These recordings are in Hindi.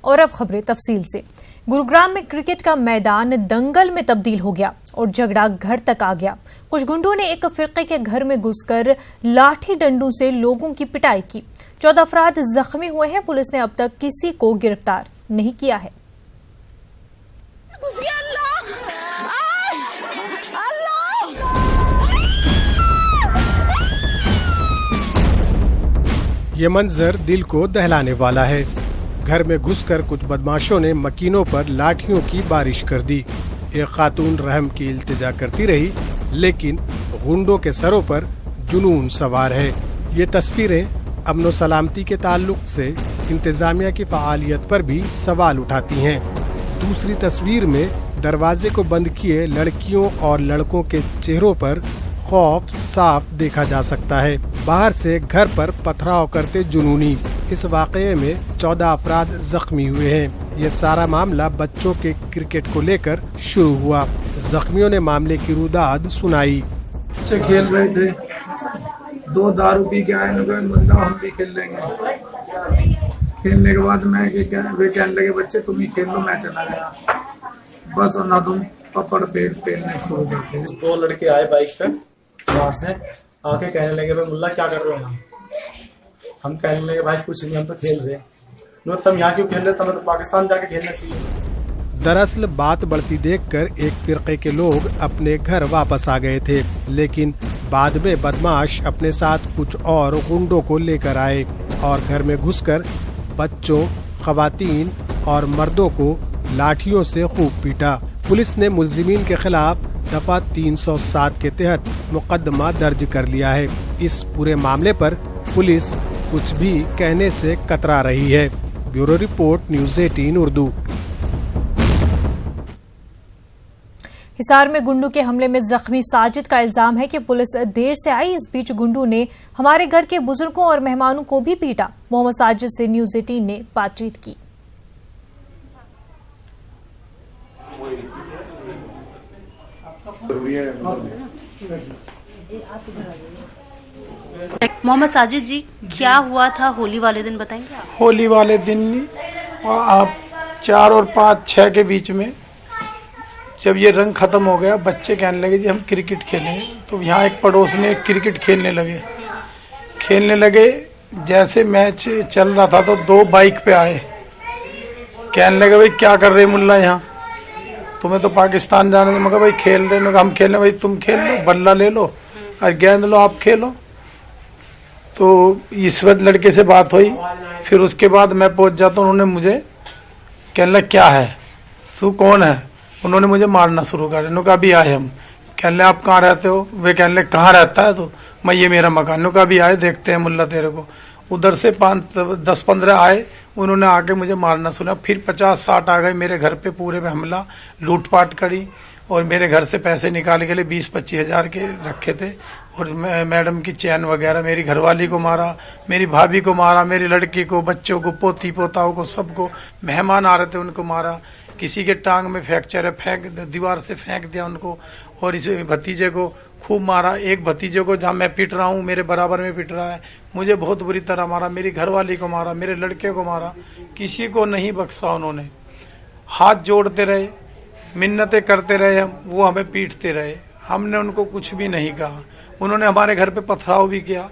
और अब खबरें तफसील से। गुरुग्राम में क्रिकेट का मैदान दंगल में तब्दील हो गया और झगड़ा घर तक आ गया। कुछ गुंडों ने एक फिरके के घर में घुसकर लाठी डंडों से लोगों की पिटाई की। 14 अफराद जख्मी हुए हैं। पुलिस ने अब तक किसी को गिरफ्तार नहीं किया है। ये मंजर दिल को दहलाने वाला है। घर में घुसकर कुछ बदमाशों ने मकीनों पर लाठियों की बारिश कर दी। एक खातून रहम की इल्तिजा करती रही, लेकिन गुंडों के सरों पर जुनून सवार है। ये तस्वीरें अमन सलामती के ताल्लुक से इंतजामिया की फ़आलियत पर भी सवाल उठाती हैं। दूसरी तस्वीर में दरवाजे को बंद किए लड़कियों और लड़कों के चेहरों पर खौफ साफ देखा जा सकता है। बाहर से घर पर पथराव करते जुनूनी। इस वाक़ये में 14 अफराद जख्मी हुए हैं। ये सारा मामला बच्चों के क्रिकेट को लेकर शुरू हुआ। जख्मियों ने मामले की रुदाद सुनाई। बच्चे खेल रहे थे, 2 दारू पी के आए, मुल्ला हम भी खेल लेंगे। खेलने के बाद वे कहने लगे बच्चे तुम ही खेल लो, मैं चला गया। बस ना तुम पकड़ पेलने शुरू करते। 2 लड़के आए बाइक पर, वहां से आके कहने लगे भाई मुल्ला क्या कर रहे हो यहाँ? हम कहने लगे भाई कुछ नहीं, हम तो खेल रहे। तुम यहाँ क्यों खेल रहे? तुम्हें तो पाकिस्तान जाके खेलना चाहिए। दरअसल बात बढ़ती देखकर एक फिरके के लोग अपने घर वापस आ गए थे, लेकिन बाद में बदमाश अपने साथ कुछ और गुंडों को लेकर आए और घर में घुसकर बच्चों, खवातीन और मर्दों को लाठियों से खूब पीटा। पुलिस ने मुल्जिमीन के खिलाफ दफा 307 के तहत मुकदमा दर्ज कर लिया है। इस पूरे मामले पर पुलिस कुछ भी कहने से कतरा रही है। Bureau report, news 18 Urdu. Hisar में गुंडों के हमले में जख्मी साजिद का इल्जाम है कि पुलिस देर से आई। इस बीच गुंडों ने हमारे घर के बुजुर्गों और मेहमानों को भी पीटा। मोहम्मद साजिद से न्यूज़ 18 ने बातचीत की। मोहम्मद साजिद जी, क्या हुआ था होली वाले दिन बताएंगे आप? होली वाले दिन आप 4 और 5, 6 के बीच में जब ये रंग खत्म हो गया, बच्चे कहने लगे जी हम क्रिकेट खेलेंगे। तो यहाँ एक पड़ोस में क्रिकेट खेलने लगे। जैसे मैच चल रहा था तो 2 बाइक पे आए, कहने लगे भाई क्या कर रहे मुल्ला यहाँ, तुम्हें तो पाकिस्तान जाने दे। मगर भाई खेल रहे, हम खेलने, भाई तुम खेल लो, बल्ला ले लो और गेंद लो, आप खेलो। तो इस वक्त लड़के से बात हुई, फिर उसके बाद मैं पहुंच जाता हूँ। उन्होंने मुझे कहने लगे क्या है, तू कौन है? उन्होंने मुझे मारना शुरू कर दिया। अभी आए हम। कहने लगे आप कहाँ रहते हो? वे कहने लगे कहाँ रहता है तो? मैं ये मेरा मकान। अभी आए, देखते हैं मुल्ला तेरे को। उधर से 10-15 आए, उन्होंने आके मुझे मारना सुना। फिर 50-60 आ गए मेरे घर पे, पूरे पे हमला, लूटपाट करी और मेरे घर से पैसे निकाल के लिए 20-25 हजार के रखे थे और मैडम की चैन वगैरह, मेरी घरवाली को मारा, मेरी भाभी को मारा, मेरी लड़की को, बच्चों को, पोती पोताओं को, सबको। मेहमान आ रहे थे उनको मारा। किसी के टांग में फ्रैक्चर है, दीवार से फेंक दिया उनको। और इस भतीजे को खूब मारा। एक भतीजे को जहाँ मैं पिट रहा हूँ, मेरे बराबर में पिट रहा है, मुझे बहुत बुरी तरह मारा। मेरी घरवाली को मारा, मेरे लड़के को मारा, किसी को नहीं बख्शा उन्होंने। हाथ जोड़ते रहे, मिन्नतें करते रहे, वो हमें पीटते रहे। हमने उनको कुछ भी नहीं कहा। उन्होंने हमारे घर पे पथराव भी किया,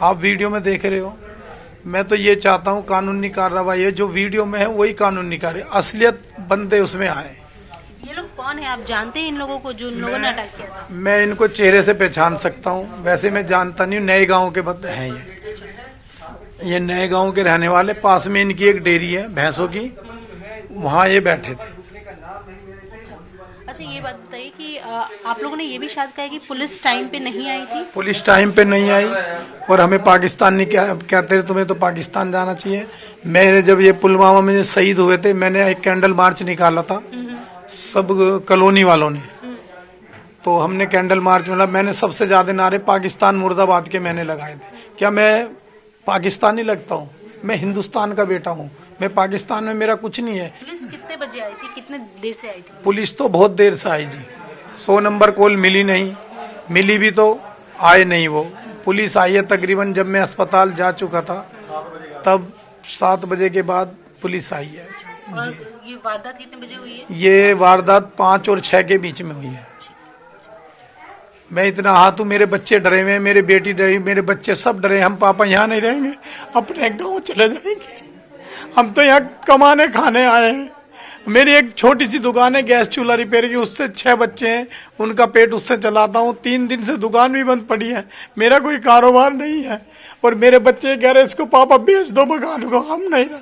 आप वीडियो में देख रहे हो। मैं तो ये चाहता हूँ कानूनी कार्रवाई है, जो वीडियो में है वही कानूनी कार्रवाई, असलियत बंदे उसमें आए। ये लोग कौन है, आप जानते हैं इन लोगों को जो इन लोगों ने अटैक किया था? मैं इनको चेहरे से पहचान सकता हूँ, वैसे मैं जानता नहीं हूँ। नए गांव के बंदे हैं ये नए गांव के रहने वाले। पास में इनकी एक डेयरी है भैंसों की, वहाँ ये बैठे थे। अच्छा, ये बात बताइए कि आप लोगों ने ये भी शायद कहा कि पुलिस टाइम पे नहीं आई थी? पुलिस टाइम पे नहीं आई और हमें पाकिस्तान नहीं कहते थे तुम्हें तो पाकिस्तान जाना चाहिए। मेरे जब ये पुलवामा में शहीद हुए थे, मैंने एक कैंडल मार्च निकाला था सब कॉलोनी वालों ने। तो हमने कैंडल मार्च में मैंने सबसे ज्यादा नारे पाकिस्तान मुर्दाबाद के मैंने लगाए थे। क्या मैं पाकिस्तानी लगता हूँ? मैं हिंदुस्तान का बेटा हूँ, मैं पाकिस्तान में मेरा कुछ नहीं है। पुलिस कितने बजे आई थी, कितने देर से आई थी? पुलिस तो बहुत देर से आई जी। 100 नंबर कॉल मिली नहीं, मिली भी तो आए नहीं वो। पुलिस आई है तकरीबन, जब मैं अस्पताल जा चुका था तब 7 बजे के बाद पुलिस आई है और जी। ये वारदात कितने बजे हुई है? ये वारदात 5 और 6 के बीच में हुई है। मैं इतना हाथ हूँ, मेरे बच्चे डरे हुए हैं, मेरी बेटी डरी, मेरे बच्चे सब डरे। हम पापा यहाँ नहीं रहेंगे, अपने गांव चले जाएंगे। हम तो यहाँ कमाने खाने आए हैं। मेरी एक छोटी सी दुकान है गैस चूल्हा रिपेयर की, उससे 6 बच्चे हैं, उनका पेट उससे चलाता हूँ। 3 दिन से दुकान भी बंद पड़ी है, मेरा कोई कारोबार नहीं है। और मेरे बच्चे कह रहे इसको पापा बेच दो मकान को, हम नहीं रहे।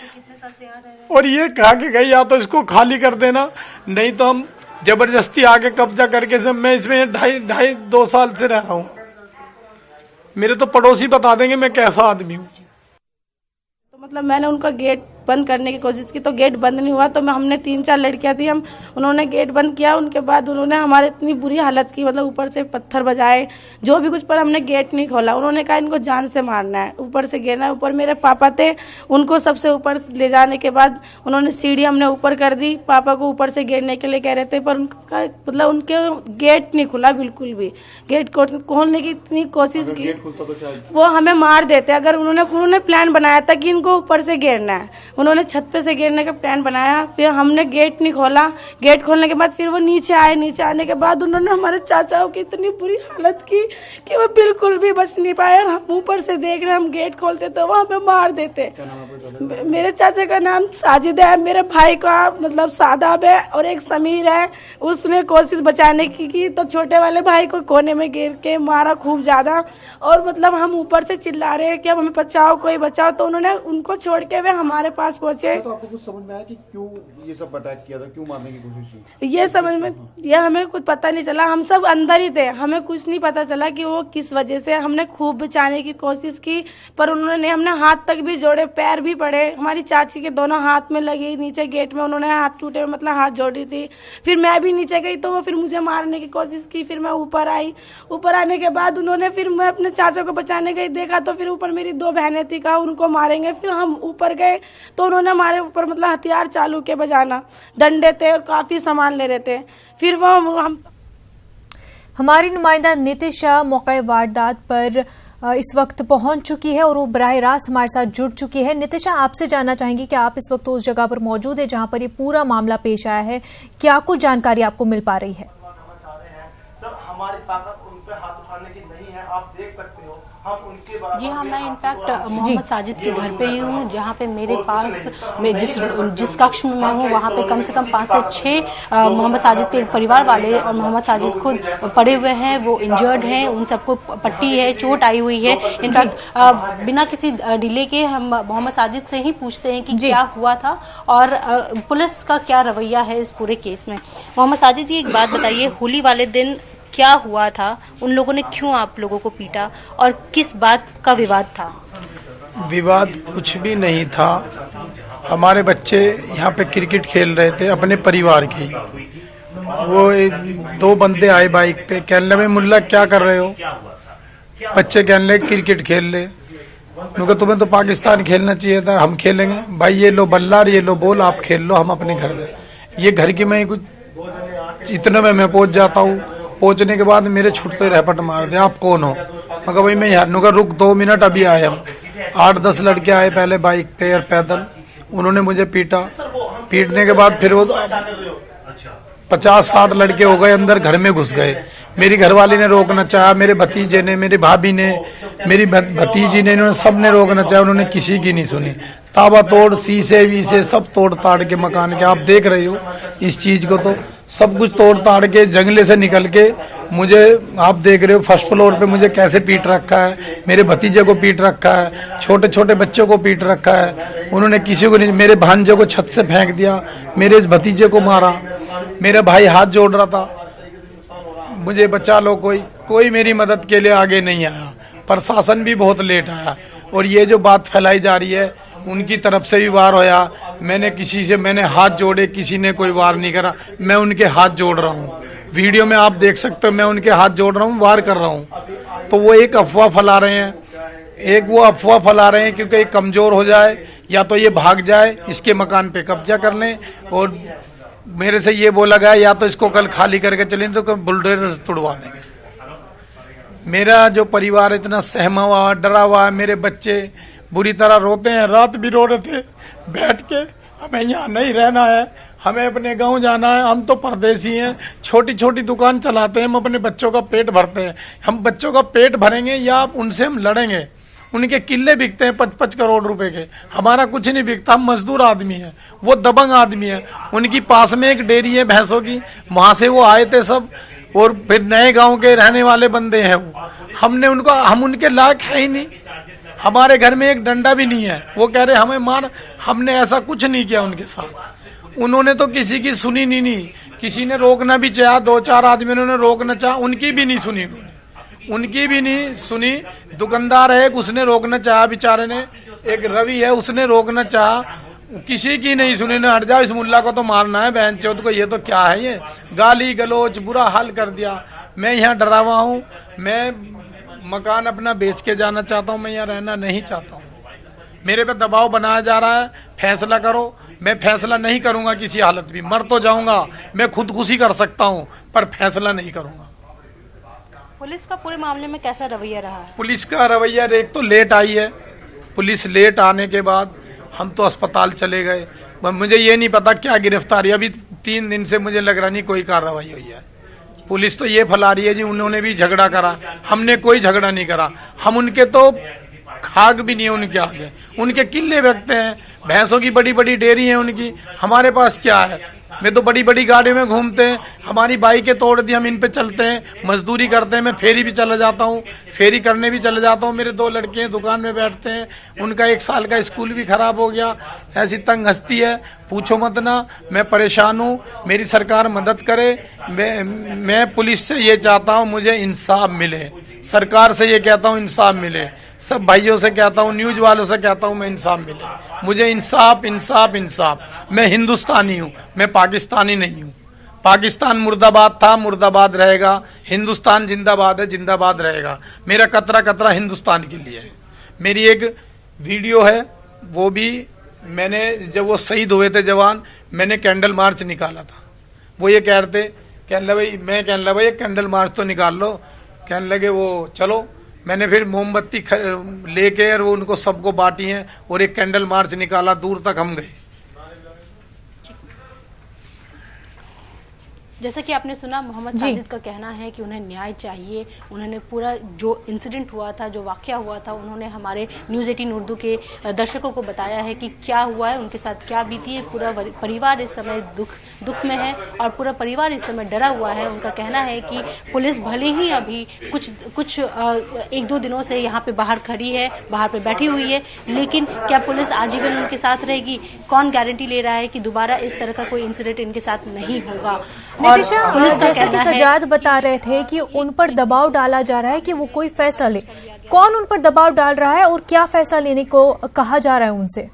कितने साल से यहाँ रह रहे हैं? और ये कहा कि गई या तो इसको खाली कर देना, नहीं तो हम जबरदस्ती आके कब्जा करके सब। मैं इसमें 2 साल से रह रहा हूँ। मेरे तो पड़ोसी बता देंगे मैं कैसा आदमी हूँ। तो मतलब मैंने उनका गेट बंद करने की कोशिश की तो गेट बंद नहीं हुआ। तो हमने 3-4 लड़कियां थी, उन्होंने गेट बंद किया। उनके बाद उन्होंने हमारे इतनी बुरी हालत की, मतलब ऊपर से पत्थर बजाए जो भी कुछ, पर हमने गेट नहीं खोला। उन्होंने कहा इनको जान से मारना है, ऊपर से गिरना है। ऊपर मेरे पापा थे, उनको सबसे ऊपर ले जाने के बाद उन्होंने सीढ़ी हमने ऊपर कर दी। पापा को ऊपर से गिरने के लिए कह रहे थे, पर उनका मतलब उनके गेट नहीं खुला बिल्कुल भी। गेट खोलने की इतनी कोशिश की, वो हमें मार देते। अगर उन्होंने प्लान बनाया था कि इनको ऊपर से गिरना है, उन्होंने छत पे से गिरने का प्लान बनाया। फिर हमने गेट नहीं खोला। गेट खोलने के बाद फिर वो नीचे आए। नीचे आने के बाद उन्होंने हमारे चाचाओं की इतनी बुरी हालत की कि वो बिल्कुल भी बच नहीं पाए। और हम ऊपर से देख रहे, हम गेट खोलते तो वहां पे मार देते। मेरे चाचा का नाम साजिद है, मेरे भाई का मतलब सादाब है, और एक समीर है। उसने कोशिश बचाने की तो छोटे वाले भाई को कोने में गिर के मारा खूब ज्यादा। और मतलब हम ऊपर से चिल्ला रहे हैं कि अब हमें बचाओ, कोई बचाओ। तो उन्होंने उनको छोड़ के वे हमारे पास पहुंचे। तो आपको कुछ समझ में आया कि क्यों ये सब अटैक किया था, क्यों मारने की कोशिश की? ये समझ में, ये हमें कुछ पता नहीं चला। हम सब अंदर ही थे, हमें कुछ नहीं पता चला कि वो किस वजह से। हमने खूब बचाने की कोशिश की, पर उन्होंने, हमने हाथ तक भी जोड़े, पैर भी पड़े। हमारी चाची के दोनों हाथ में लगी। नीचे गेट में उन्होंने हाथ टूटे, मतलब हाथ जोड़ रही थी। फिर मैं भी नीचे गई तो वो फिर मुझे मारने की कोशिश की। फिर मैं ऊपर आई। ऊपर आने के बाद उन्होंने, फिर मैं अपने चाचा को बचाने गई, देखा तो फिर ऊपर मेरी 2 बहनें थी, कहा उनको मारेंगे। फिर हम ऊपर गए तो उन्होंने हमारे ऊपर मतलब हथियार चालू के बजाना, डंडे थे और काफी सामान ले रहे थे। फिर वो हम, हमारी नुमाइंदा नितिशा मौके वारदात पर इस वक्त पहुंच चुकी है और वो बराह रास्त हमारे साथ जुड़ चुकी है। नितिशा, आपसे जानना चाहेंगी कि आप इस वक्त उस जगह पर मौजूद है जहां पर ये पूरा मामला पेश आया है, क्या कुछ जानकारी आपको मिल पा रही है? सर, हमारी ताकत उन पे हाथ उठाने की नहीं है, आप देख सकते हो। हम उनके बराबर। जी हाँ, मैं इनफैक्ट मोहम्मद साजिद के घर पे ही हूँ, जहाँ पे मेरे पास में जिस कक्ष में मैं हूँ वहाँ पे कम से कम 5 से 6 मोहम्मद साजिद के परिवार वाले और मोहम्मद साजिद खुद पड़े हुए हैं। वो इंजर्ड हैं, उन सबको पट्टी है, चोट आई हुई है। इनफैक्ट बिना किसी डिले के हम मोहम्मद साजिद से ही पूछते हैं कि क्या हुआ था और पुलिस का क्या रवैया है इस पूरे केस में। मोहम्मद साजिद जी, एक बात बताइए, होली वाले दिन क्या हुआ था? उन लोगों ने क्यों आप लोगों को पीटा और किस बात का विवाद था? विवाद कुछ भी नहीं था। हमारे बच्चे यहाँ पे क्रिकेट खेल रहे थे अपने परिवार के। वो 2 बंदे आए बाइक पे, कहने लगे मुल्ला क्या कर रहे हो? बच्चे कहने लगे क्रिकेट खेल ले। उनका तुम्हें तो पाकिस्तान खेलना चाहिए था, हम खेलेंगे। भाई ये लो बल्ला, ये लो बोल, आप खेल लो, हम अपने घर गए। ये घर की मैं कुछ इतने में मैं पहुंच जाता हूँ। पहुंचने के बाद मेरे छुटते रैपट मार दिया, आप कौन हो? मगर भाई मैं यहाँ, रुक 2 मिनट, अभी आए हम। 8-10 लड़के आए पहले बाइक पे और पैदल, उन्होंने मुझे पीटा। पीटने के बाद फिर वो 50-60 लड़के हो गए, अंदर घर में घुस गए। मेरी घरवाली ने रोकना चाहा, मेरे भतीजे ने, मेरी भाभी ने, मेरी भतीजी ने, इन्होंने सब ने रोकना चाहा, उन्होंने किसी की नहीं सुनी। ताबा तोड़, शीशे वीसे सब तोड़ ताड़ के मकान के, आप देख रहे हो इस चीज को, तो सब कुछ तोड़ ताड़ के जंगले से निकल के मुझे, आप देख रहे हो फर्स्ट फ्लोर पे मुझे कैसे पीट रखा है। मेरे भतीजे को पीट रखा है, छोटे छोटे बच्चों को पीट रखा है। उन्होंने किसी को नहीं, मेरे भांजे को छत से फेंक दिया, मेरे इस भतीजे को मारा। मेरा भाई हाथ जोड़ रहा था, मुझे बचा लो, कोई मेरी मदद के लिए आगे नहीं आया। प्रशासन भी बहुत लेट आया। और ये जो बात फैलाई जा रही है, उनकी तरफ से भी वार होया। मैंने हाथ जोड़े, किसी ने कोई वार नहीं करा। मैं उनके हाथ जोड़ रहा हूँ, वीडियो में आप देख सकते हो, मैं उनके हाथ जोड़ रहा हूँ, वार कर रहा हूँ। तो वो एक अफवाह फैला रहे हैं, वो अफवाह फैला रहे हैं क्योंकि एक कमजोर हो जाए या तो ये भाग जाए, इसके मकान पे कब्जा कर लें। और मेरे से ये बोला गया या तो इसको कल खाली करके चलें तो बुलडोजर से तुड़वा देंगे। मेरा जो परिवार इतना सहमा हुआ, डरा हुआ, मेरे बच्चे, बुरी तरह रोते हैं। रात भी रो रहे थे बैठ के, हमें यहाँ नहीं रहना है, हमें अपने गांव जाना है, हम तो परदेसी हैं, छोटी छोटी दुकान चलाते हैं, हम अपने बच्चों का पेट भरते हैं। हम बच्चों का पेट भरेंगे या उनसे हम लड़ेंगे? उनके किले बिकते हैं 5-5 करोड़ रुपए के, हमारा कुछ नहीं बिकता। हम मजदूर आदमी हैं, वो दबंग आदमी है। उनकी पास में एक डेयरी है भैंसों की, वहां से वो आए थे सब, और फिर नए गांव के रहने वाले बंदे हैं वो। हम उनके लायक है ही नहीं। हमारे घर में एक डंडा भी नहीं है। वो कह रहे हमें मार, हमने ऐसा कुछ नहीं किया उनके साथ। उन्होंने तो किसी की सुनी नहीं। किसी ने रोकना भी चाहा, 2-4 आदमियों ने रोकना चाहा, उनकी भी नहीं सुनी उनकी भी नहीं सुनी। दुकानदार है, उसने रोकना चाहा बेचारे ने, एक रवि है उसने रोकना चाहा, किसी की नहीं सुनी। ने हट जाओ, इस मुल्ला को तो मारना है, बहन चौथ को, ये तो क्या है, ये गाली गलोच बुरा हाल कर दिया। मैं यहाँ डरा हुआ हूँ, मैं मकान अपना बेच के जाना चाहता हूँ, मैं यहाँ रहना नहीं चाहता हूँ। मेरे पे दबाव बनाया जा रहा है, फैसला करो। मैं फैसला नहीं करूंगा किसी हालत में, मर तो जाऊंगा, मैं खुदकुशी कर सकता हूं, पर फैसला नहीं करूंगा। पुलिस का पूरे मामले में कैसा रवैया रहा है? पुलिस का रवैया, एक तो लेट आई है पुलिस, लेट आने के बाद हम तो अस्पताल चले गए। मुझे ये नहीं पता क्या गिरफ्तारी, अभी 3 दिन से मुझे लग रहा नहीं कोई कार्रवाई हुई है। पुलिस तो ये फैला रही है जी उन्होंने भी झगड़ा करा, हमने कोई झगड़ा नहीं करा। हम उनके तो खाक भी नहीं है उनके आगे, उनके किले बिकते हैं, भैंसों की बड़ी बड़ी डेयरी है उनकी, हमारे पास क्या है? मैं तो बड़ी बड़ी गाड़ी में घूमते हैं, हमारी बाइकें तोड़ दी, हम इन पे चलते हैं, मजदूरी करते हैं। मैं फेरी भी चला जाता हूँ, फेरी करने भी चले जाता हूँ। मेरे 2 लड़के हैं दुकान में बैठते हैं, उनका 1 साल का स्कूल भी खराब हो गया। ऐसी तंग हस्ती है, पूछो मत ना। मैं परेशान हूँ, मेरी सरकार मदद करे। मैं पुलिस से ये चाहता हूँ मुझे इंसाफ मिले, सरकार से ये कहता हूँ इंसाफ मिले, सब भाइयों से कहता हूँ, न्यूज वालों से कहता हूँ, मैं इंसाफ मिले मुझे, इंसाफ इंसाफ इंसाफ। मैं हिंदुस्तानी हूँ, मैं पाकिस्तानी नहीं हूँ। पाकिस्तान मुर्दाबाद था, मुर्दाबाद रहेगा। हिंदुस्तान जिंदाबाद है, जिंदाबाद रहेगा। मेरा कतरा कतरा हिंदुस्तान के लिए है। मेरी एक वीडियो है, वो भी मैंने, जब वो शहीद हुए थे जवान, मैंने कैंडल मार्च निकाला था। वो ये कह रहे थे, कहने लगे, मैं कहने लगा भाई कैंडल मार्च तो निकाल लो। कहने लगे वो चलो। मैंने फिर मोमबत्ती लेके और वो उनको सबको बांटी हैं और एक कैंडल मार्च निकाला, दूर तक हम गए। जैसा कि आपने सुना, मोहम्मद साजिद का कहना है कि उन्हें न्याय चाहिए। उन्होंने पूरा जो इंसिडेंट हुआ था, जो वाकया हुआ था, उन्होंने हमारे न्यूज़ 18 उर्दू के दर्शकों को बताया है कि क्या हुआ है, उनके साथ क्या बीती है। पूरा परिवार इस समय दुख में है और पूरा परिवार इस समय डरा हुआ है। उनका कहना है कि पुलिस भले ही अभी कुछ 1-2 दिनों से यहाँ पे बाहर खड़ी है, बाहर पे बैठी हुई है, लेकिन क्या पुलिस आजीवन उनके साथ रहेगी? कौन गारंटी ले रहा है कि दोबारा इस तरह का कोई इंसिडेंट इनके साथ नहीं होगा? नितिशा, जैसा कि सजाद बता रहे थे कि उन पर दबाव डाला जा रहा है कि वो कोई फैसला ले, कौन उन पर दबाव डाल रहा है और क्या फैसला लेने को कहा जा रहा है उनसे?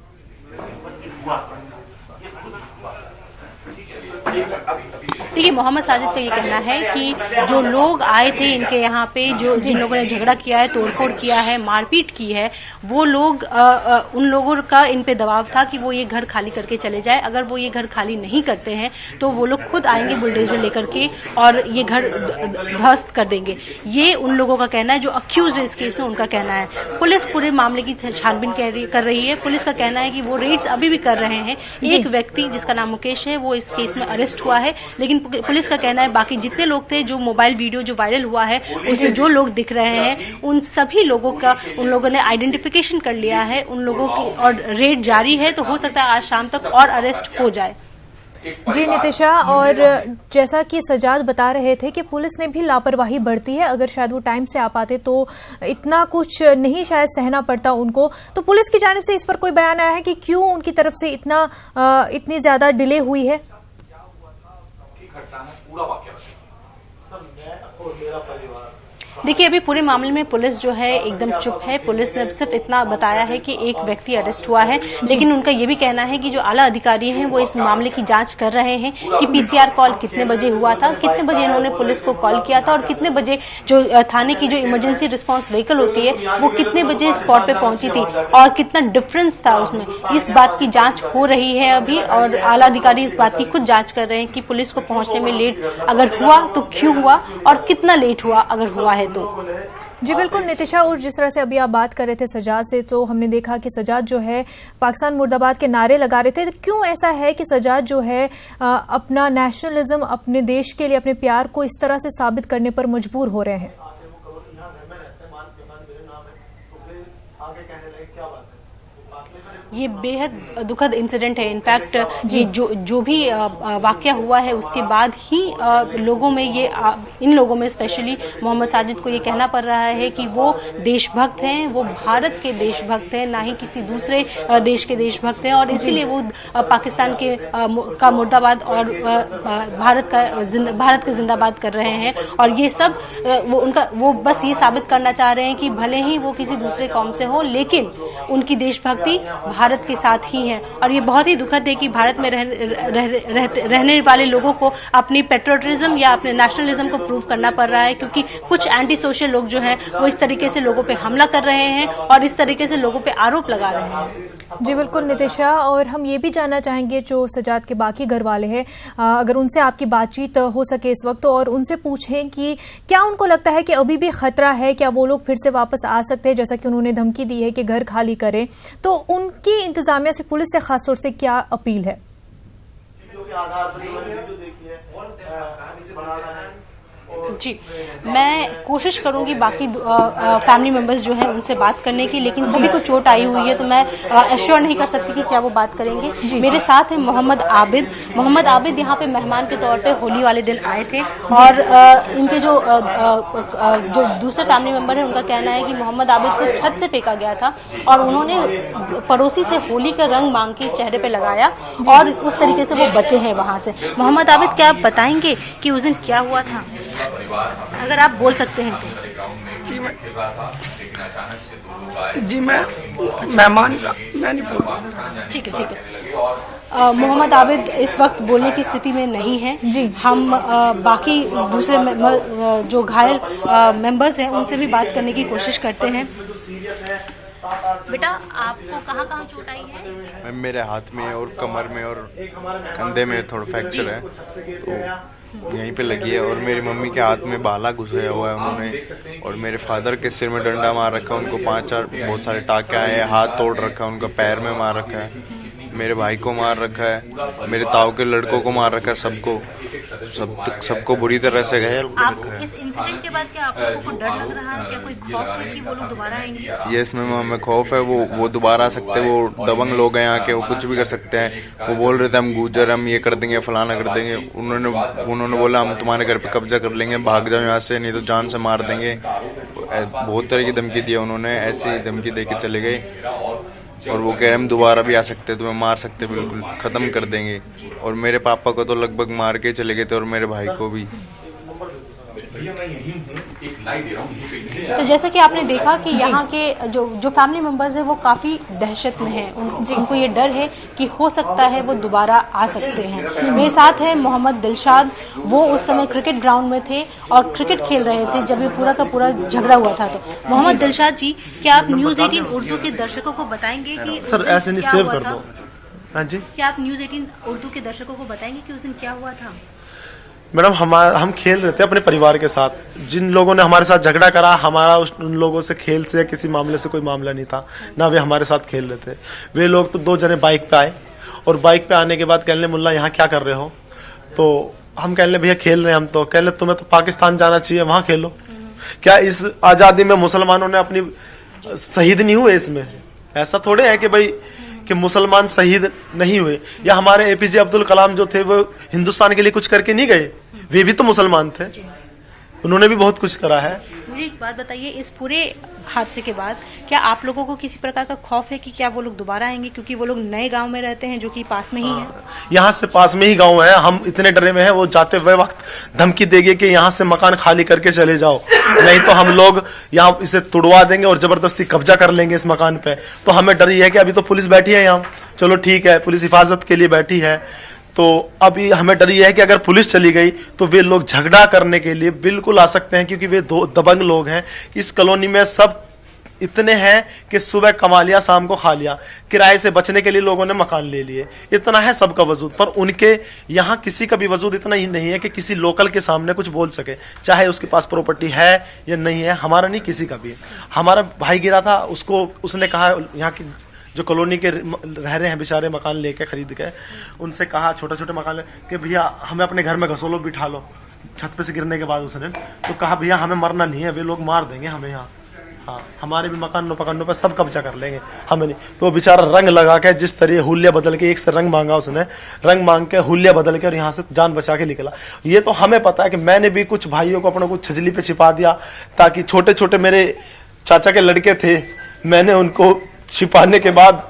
देखिए, मोहम्मद साजिद का ये कहना है कि जो लोग आए थे इनके यहाँ पे, जिन लोगों ने झगड़ा किया है, तोड़फोड़ किया है, मारपीट की है, वो लोग उन लोगों का इन पे दबाव था कि वो ये घर खाली करके चले जाए। अगर वो ये घर खाली नहीं करते हैं तो वो लोग खुद आएंगे बुलडोजर लेकर के और ये घर ध्वस्त कर देंगे। ये उन लोगों का कहना है जो अक्यूज है इस केस में, उनका कहना है। पुलिस पूरे मामले की छानबीन कर रही है। पुलिस का कहना है कि वो रेड्स अभी भी कर रहे हैं। एक व्यक्ति जिसका नाम मुकेश है, वो इस केस में अरेस्ट हुआ है, लेकिन पुलिस का कहना है बाकी जितने लोग थे, जो मोबाइल वीडियो जो वायरल हुआ है उसमें जो लोग दिख रहे हैं, उन सभी लोगों का उन लोगों ने आइडेंटिफिकेशन कर लिया है उन लोगों की, और रेड जारी है। तो हो सकता है आज शाम तक और अरेस्ट हो जाए। जी नितिशा, और जैसा कि सजाद बता रहे थे कि पुलिस ने भी लापरवाही बरती है। अगर शायद वो टाइम से आ पाते तो इतना कुछ नहीं शायद सहना पड़ता उनको। तो पुलिस की जानिब से इस पर कोई बयान आया है कि क्यों उनकी तरफ से इतनी ज्यादा डिले हुई है? देखिए, अभी पूरे मामले में पुलिस जो है एकदम चुप है। पुलिस ने सिर्फ इतना बताया है कि एक व्यक्ति अरेस्ट हुआ है, लेकिन उनका ये भी कहना है कि जो आला अधिकारी हैं वो इस मामले की जांच कर रहे हैं कि पीसीआर कॉल कितने बजे हुआ था, कितने बजे इन्होंने पुलिस को कॉल किया था और कितने बजे जो थाने की जो इमरजेंसी रिस्पांस व्हीकल होती है वो कितने बजे स्पॉट पे पहुंची थी और कितना डिफरेंस था उसमें। इस बात की जांच हो रही है अभी, और आला अधिकारी इस बात की खुद जांच कर रहे हैं कि पुलिस को पहुंचने में लेट अगर हुआ तो क्यों हुआ और कितना लेट हुआ अगर हुआ है तो। जी बिल्कुल नितिशा, और जिस तरह से अभी आप बात कर रहे थे सजाद से, तो हमने देखा कि सजाद जो है पाकिस्तान मुर्दाबाद के नारे लगा रहे थे। तो क्यों ऐसा है कि सजाद जो है अपना नेशनलिज्म, अपने देश के लिए अपने प्यार को इस तरह से साबित करने पर मजबूर हो रहे हैं? ये बेहद दुखद इंसिडेंट है। इनफैक्ट ये जो भी वाकया हुआ है उसके बाद ही लोगों में ये इन लोगों में स्पेशली मोहम्मद साजिद को ये कहना पड़ रहा है कि वो देशभक्त हैं, वो भारत के देशभक्त हैं, ना ही किसी दूसरे देश के देशभक्त हैं, और इसीलिए वो पाकिस्तान के का मुर्दाबाद और भारत का जिंदाबाद कर रहे हैं। और ये सब वो बस ये साबित करना चाह रहे हैं कि भले ही वो किसी दूसरे कौम से हो, लेकिन उनकी देशभक्ति भारत के साथ ही है। और ये बहुत ही दुखद है कि भारत में रहने वाले लोगों को अपनी पेट्रियटिज्म या अपने नेशनलिज्म को प्रूव करना पड़ रहा है, क्योंकि कुछ एंटी सोशल लोग जो हैं वो इस तरीके से लोगों पे हमला कर रहे हैं और इस तरीके से लोगों पे आरोप लगा रहे हैं। जी बिल्कुल नितिशा, और हम ये भी जानना चाहेंगे जो सजाद के बाकी घर वाले हैं, अगर उनसे आपकी बातचीत हो सके इस वक्त, और उनसे पूछें कि क्या उनको लगता है कि अभी भी खतरा है, क्या वो लोग फिर से वापस आ सकते हैं, जैसा कि उन्होंने धमकी दी है कि घर खाली करें। तो उनकी इंतजामिया से, पुलिस से खासतौर से क्या अपील है? जी, मैं कोशिश करूंगी बाकी फैमिली मेंबर्स जो हैं उनसे बात करने की, लेकिन सभी को चोट आई हुई है तो मैं एश्योर नहीं कर सकती कि क्या वो बात करेंगे। मेरे साथ है मोहम्मद आबिद। मोहम्मद आबिद यहाँ पे मेहमान के तौर पे होली वाले दिन आए थे, और इनके जो दूसरे फैमिली मेंबर है उनका कहना है कि मोहम्मद आबिद को छत से फेंका गया था और उन्होंने पड़ोसी से होली का रंग मांग के चेहरे पे लगाया और उस तरीके से वो बचे हैं वहां से। मोहम्मद आबिद, क्या आप बताएंगे कि उस दिन क्या हुआ था, अगर आप बोल सकते हैं तो? जी मैं मेहमान का मैं नहीं बोल। ठीक है। मोहम्मद आबिद इस वक्त बोलने की स्थिति में नहीं है जी। हम बाकी दूसरे जो घायल मेंबर्स हैं उनसे भी बात करने की कोशिश करते हैं। बेटा, आपको कहाँ चोट आई है? मेरे हाथ में और कमर में और कंधे में थोड़ा फ्रैक्चर है, तो यहीं पे लगी है। और मेरी मम्मी के हाथ में भाला घुसाया हुआ है उन्होंने, और मेरे फादर के सिर में डंडा मार रखा है, उनको 5-4 बहुत सारे टाके आए हैं, हाथ तोड़ रखा है, उनका पैर में मार रखा है, मेरे भाई को मार रखा है, मेरे ताऊ के लड़कों को मार रखा है, सबको बुरी तरह से घायल। इस इंसिडेंट के बाद क्या आप लोगों को डर लग रहा है, क्या कोई खौफ है कि वो लोग दोबारा आएंगे? यस मैम, हमें खौफ है, वो दोबारा आ सकते हैं, वो दबंग लोग हैं यहाँ के, वो कुछ भी कर सकते हैं। वो बोल रहे थे हम गुजर, हम ये कर देंगे, फलाना कर देंगे। उन्होंने बोला हम तुम्हारे घर पे कब्जा कर लेंगे, भाग जाओ यहाँ से, नहीं तो जान से मार देंगे। बहुत तरह की धमकी दी उन्होंने, ऐसी धमकी दे के चले गए। और वो कह रहे हम दोबारा भी आ सकते हैं, तुम्हें मार सकते, बिल्कुल खत्म कर देंगे। और मेरे पापा को तो लगभग मार के चले गए थे, और मेरे भाई को भी। तो जैसे कि आपने देखा कि यहाँ के जो फैमिली मेंबर्स हैं वो काफी दहशत में हैं। उनको ये डर है कि हो सकता है वो दोबारा आ सकते हैं। मेरे साथ है मोहम्मद दिलशाद। वो उस समय क्रिकेट ग्राउंड में थे और क्रिकेट खेल रहे थे जब ये पूरा का पूरा झगड़ा हुआ था। तो मोहम्मद दिलशाद जी, क्या आप न्यूज 18 उर्दू के दर्शकों को बताएंगे कि सर ऐसे नहीं सेव कर दो। हाँ जी, क्या आप न्यूज 18 उर्दू के दर्शकों को बताएंगे कि उस दिन क्या हुआ था? मैडम, हम खेल रहे थे अपने परिवार के साथ। जिन लोगों ने हमारे साथ झगड़ा करा, हमारा उन लोगों से खेल से या किसी मामले से कोई मामला नहीं था, ना वे हमारे साथ खेल रहे थे। वे लोग तो 2 जने बाइक पे आए, और बाइक पे आने के बाद कहने लगे मुल्ला यहाँ क्या कर रहे हो? तो हम कहने लगे भैया खेल रहे हैं हम। तो कहने लगे तुम्हें तो पाकिस्तान जाना चाहिए, वहां खेलो। क्या इस आजादी में मुसलमानों ने अपनी शहीद नहीं हुए? इसमें ऐसा थोड़े है कि भाई कि मुसलमान शहीद नहीं हुए, या हमारे एपीजे अब्दुल कलाम जो थे वो हिंदुस्तान के लिए कुछ करके नहीं गए, वे भी तो मुसलमान थे, उन्होंने भी बहुत कुछ करा है। मुझे एक बात बताइए, इस पूरे हादसे के बाद क्या आप लोगों को किसी प्रकार का खौफ है कि क्या वो लोग दोबारा आएंगे, क्योंकि वो लोग नए गांव में रहते हैं जो कि पास में ही है? यहाँ से पास में ही गांव है। हम इतने डरे में हैं, वो जाते हुए वक्त धमकी देंगे कि यहाँ से मकान खाली करके चले जाओ, नहीं तो हम लोग यहाँ इसे तुड़वा देंगे और जबरदस्ती कब्जा कर लेंगे इस मकान पे। तो हमें डर ये है कि अभी तो पुलिस बैठी है यहाँ, चलो ठीक है, पुलिस हिफाजत के लिए बैठी है, तो अभी हमें डर ये है कि अगर पुलिस चली गई तो वे लोग झगड़ा करने के लिए बिल्कुल आ सकते हैं, क्योंकि वे 2 दबंग लोग हैं। इस कॉलोनी में सब इतने हैं कि सुबह कमा लिया शाम को खा लिया, किराए से बचने के लिए लोगों ने मकान ले लिए, इतना है सबका वजूद। पर उनके यहाँ किसी का भी वजूद इतना ही नहीं है कि किसी लोकल के सामने कुछ बोल सके, चाहे उसके पास प्रॉपर्टी है या नहीं है। हमारा नहीं, किसी का भी। हमारा भाई गिरा था, उसने कहा, यहाँ की जो कॉलोनी के रह रहे हैं बेचारे मकान लेके खरीद के, उनसे कहा छोटे छोटे मकान कि भैया हमें अपने घर में घसो लो, बिठा लो। छत पे से गिरने के बाद उसने तो कहा भैया हमें मरना नहीं है, वे लोग मार देंगे हमें यहाँ, हाँ हमारे भी मकानों पकड़नों पर सब कब्जा कर लेंगे, हमें नहीं। तो बेचारा रंग लगा के, जिस तरह हुलिया बदल के, एक से रंग मांगा उसने, रंग मांग के हुलिया बदल के और यहाँ से जान बचा के निकला। ये तो हमें पता है कि मैंने भी कुछ भाइयों को अपने को छजली पे छिपा दिया, ताकि छोटे छोटे मेरे चाचा के लड़के थे, मैंने उनको छिपाने के बाद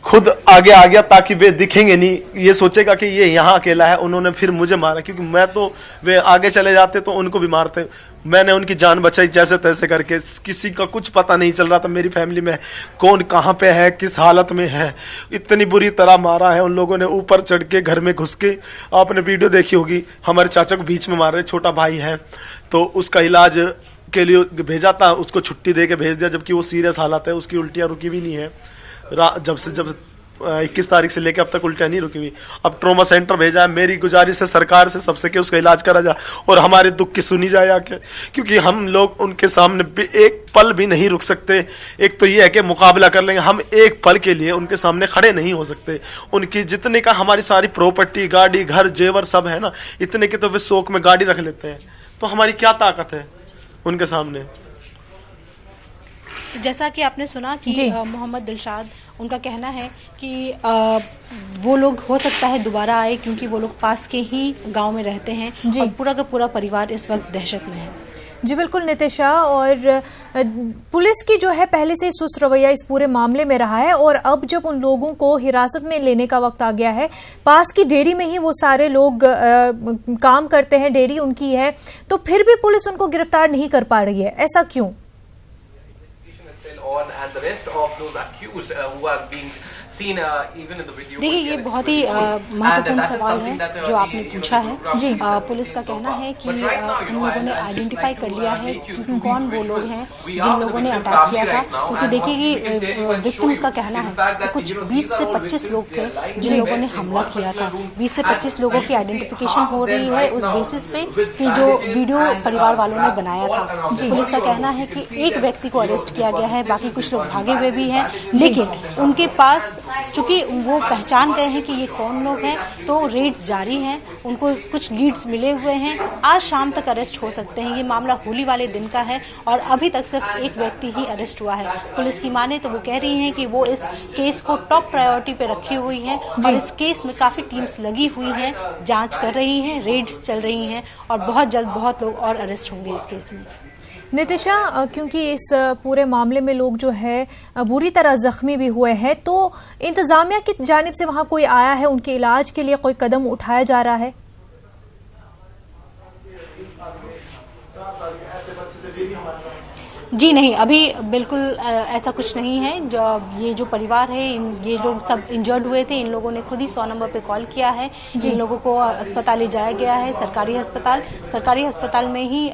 खुद आगे आ गया ताकि वे दिखेंगे नहीं, ये सोचेगा कि ये यहाँ अकेला है। उन्होंने फिर मुझे मारा, क्योंकि मैं तो, वे आगे चले जाते तो उनको भी मारते। मैंने उनकी जान बचाई जैसे तैसे करके। किसी का कुछ पता नहीं चल रहा था मेरी फैमिली में कौन कहाँ पे है, किस हालत में है। इतनी बुरी तरह मारा है उन लोगों ने, ऊपर चढ़ के घर में घुस के। आपने वीडियो देखी होगी, हमारे चाचा को बीच में मार रहे, छोटा भाई है तो उसका इलाज के लिए भेजा था, उसको छुट्टी दे के भेज दिया, जबकि वो सीरियस हालत है, उसकी उल्टियां रुकी भी नहीं है। जब 21 तारीख से लेकर अब तक उल्टियां नहीं रुकी हुई। अब ट्रोमा सेंटर भेजा है। मेरी गुजारिश है सरकार से सबसे कि उसका इलाज करा जाए और हमारे दुख की सुनी जाए आके, क्योंकि हम लोग उनके सामने एक पल भी नहीं रुक सकते। एक तो ये है कि मुकाबला कर लेंगे, हम एक पल के लिए उनके सामने खड़े नहीं हो सकते। उनकी जितने का हमारी सारी प्रॉपर्टी, गाड़ी, घर, जेवर सब है ना, इतने के तो वे शौक में गाड़ी रख लेते हैं, तो हमारी क्या ताकत है उनके सामने। जैसा कि आपने सुना कि मोहम्मद दिलशाद, उनका कहना है कि वो लोग हो सकता है दोबारा आए, क्योंकि वो लोग पास के ही गांव में रहते हैं और पूरा का पूरा परिवार इस वक्त दहशत में है। जी बिल्कुल नितिशा, और पुलिस की जो है पहले से सुस्त रवैया इस पूरे मामले में रहा है, और अब जब उन लोगों को हिरासत में लेने का वक्त आ गया है, पास की डेयरी में ही वो सारे लोग काम करते हैं, डेयरी उनकी है, तो फिर भी पुलिस उनको गिरफ्तार नहीं कर पा रही है, ऐसा क्यों? And the rest of those accused who are being seen even in the video. देखिए, ये बहुत ही महत्वपूर्ण सवाल है जो आपने पूछा है। जी, पुलिस का कहना है कि उन लोगों ने आइडेंटिफाई कर लिया है कि कौन वो लोग हैं जिन लोगों ने अटैक किया था। क्योंकि देखिए कि विक्टिम का कहना है कि कुछ 20 से 25 लोग थे जिन लोगों ने हमला किया था। 20 से 25 लोगों की आइडेंटिफिकेशन हो रही है उस बेसिस पे कि जो वीडियो परिवार वालों ने बनाया था। पुलिस का कहना है कि एक व्यक्ति को अरेस्ट किया गया है, बाकी कुछ लोग भागे हुए भी हैं, लेकिन उनके पास चूंकि वो पहचान गए हैं कि ये कौन लोग हैं, तो रेड्स जारी हैं, उनको कुछ लीड्स मिले हुए हैं। आज शाम तक अरेस्ट हो सकते हैं। ये मामला होली वाले दिन का है और अभी तक सिर्फ एक व्यक्ति ही अरेस्ट हुआ है। पुलिस की माने तो वो कह रही हैं कि वो इस केस को टॉप प्रायोरिटी पे रखी हुई है और इस केस में काफी टीम्स लगी हुई हैं, जांच कर रही हैं, रेड्स चल रही हैं और बहुत जल्द बहुत लोग और अरेस्ट होंगे इस केस में। नितिशा, क्योंकि इस पूरे मामले में लोग जो है बुरी तरह जख्मी भी हुए हैं, तो इंतजामिया की जानिब से वहां कोई आया है, उनके इलाज के लिए कोई कदम उठाया जा रहा है? जी नहीं, अभी बिल्कुल ऐसा कुछ नहीं है। ये जो परिवार है, ये लोग सब इंजर्ड हुए थे, इन लोगों ने खुद ही 100 नंबर पे कॉल किया है। इन लोगों को अस्पताल ले जाया गया है, सरकारी अस्पताल में ही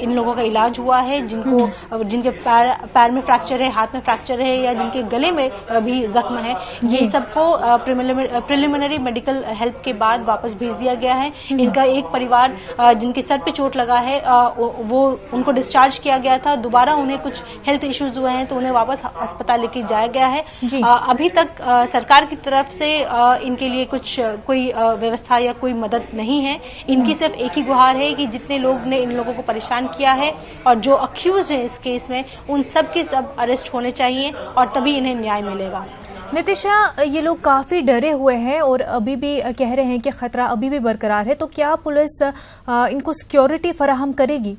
इन लोगों का इलाज हुआ है। जिनके पैर में फ्रैक्चर है, हाथ में फ्रैक्चर है या जिनके गले में भी जख्म है, ये सबको प्रिलिमिनरी मेडिकल हेल्प के बाद वापस भेज दिया गया है। इनका एक परिवार जिनके सर पे चोट लगा है, वो उनको डिस्चार्ज किया गया था। दोबारा उन्हें कुछ हेल्थ इश्यूज हुए हैं तो उन्हें वापस अस्पताल लेके जाया गया है। अभी तक सरकार की तरफ से इनके लिए कोई व्यवस्था या कोई मदद नहीं है। इनकी सिर्फ एक ही गुहार है कि जितने लोग ने इन लोगों को परेशान किया है और जो अक्यूज हैं इस केस में, उन सब के सब अरेस्ट होने चाहिए और तभी इन्हें न्याय मिलेगा। नितिशा, ये लोग काफी डरे हुए हैं और अभी भी कह रहे हैं कि खतरा अभी भी बरकरार है, तो क्या पुलिस इनको सिक्योरिटी फराहम करेगी?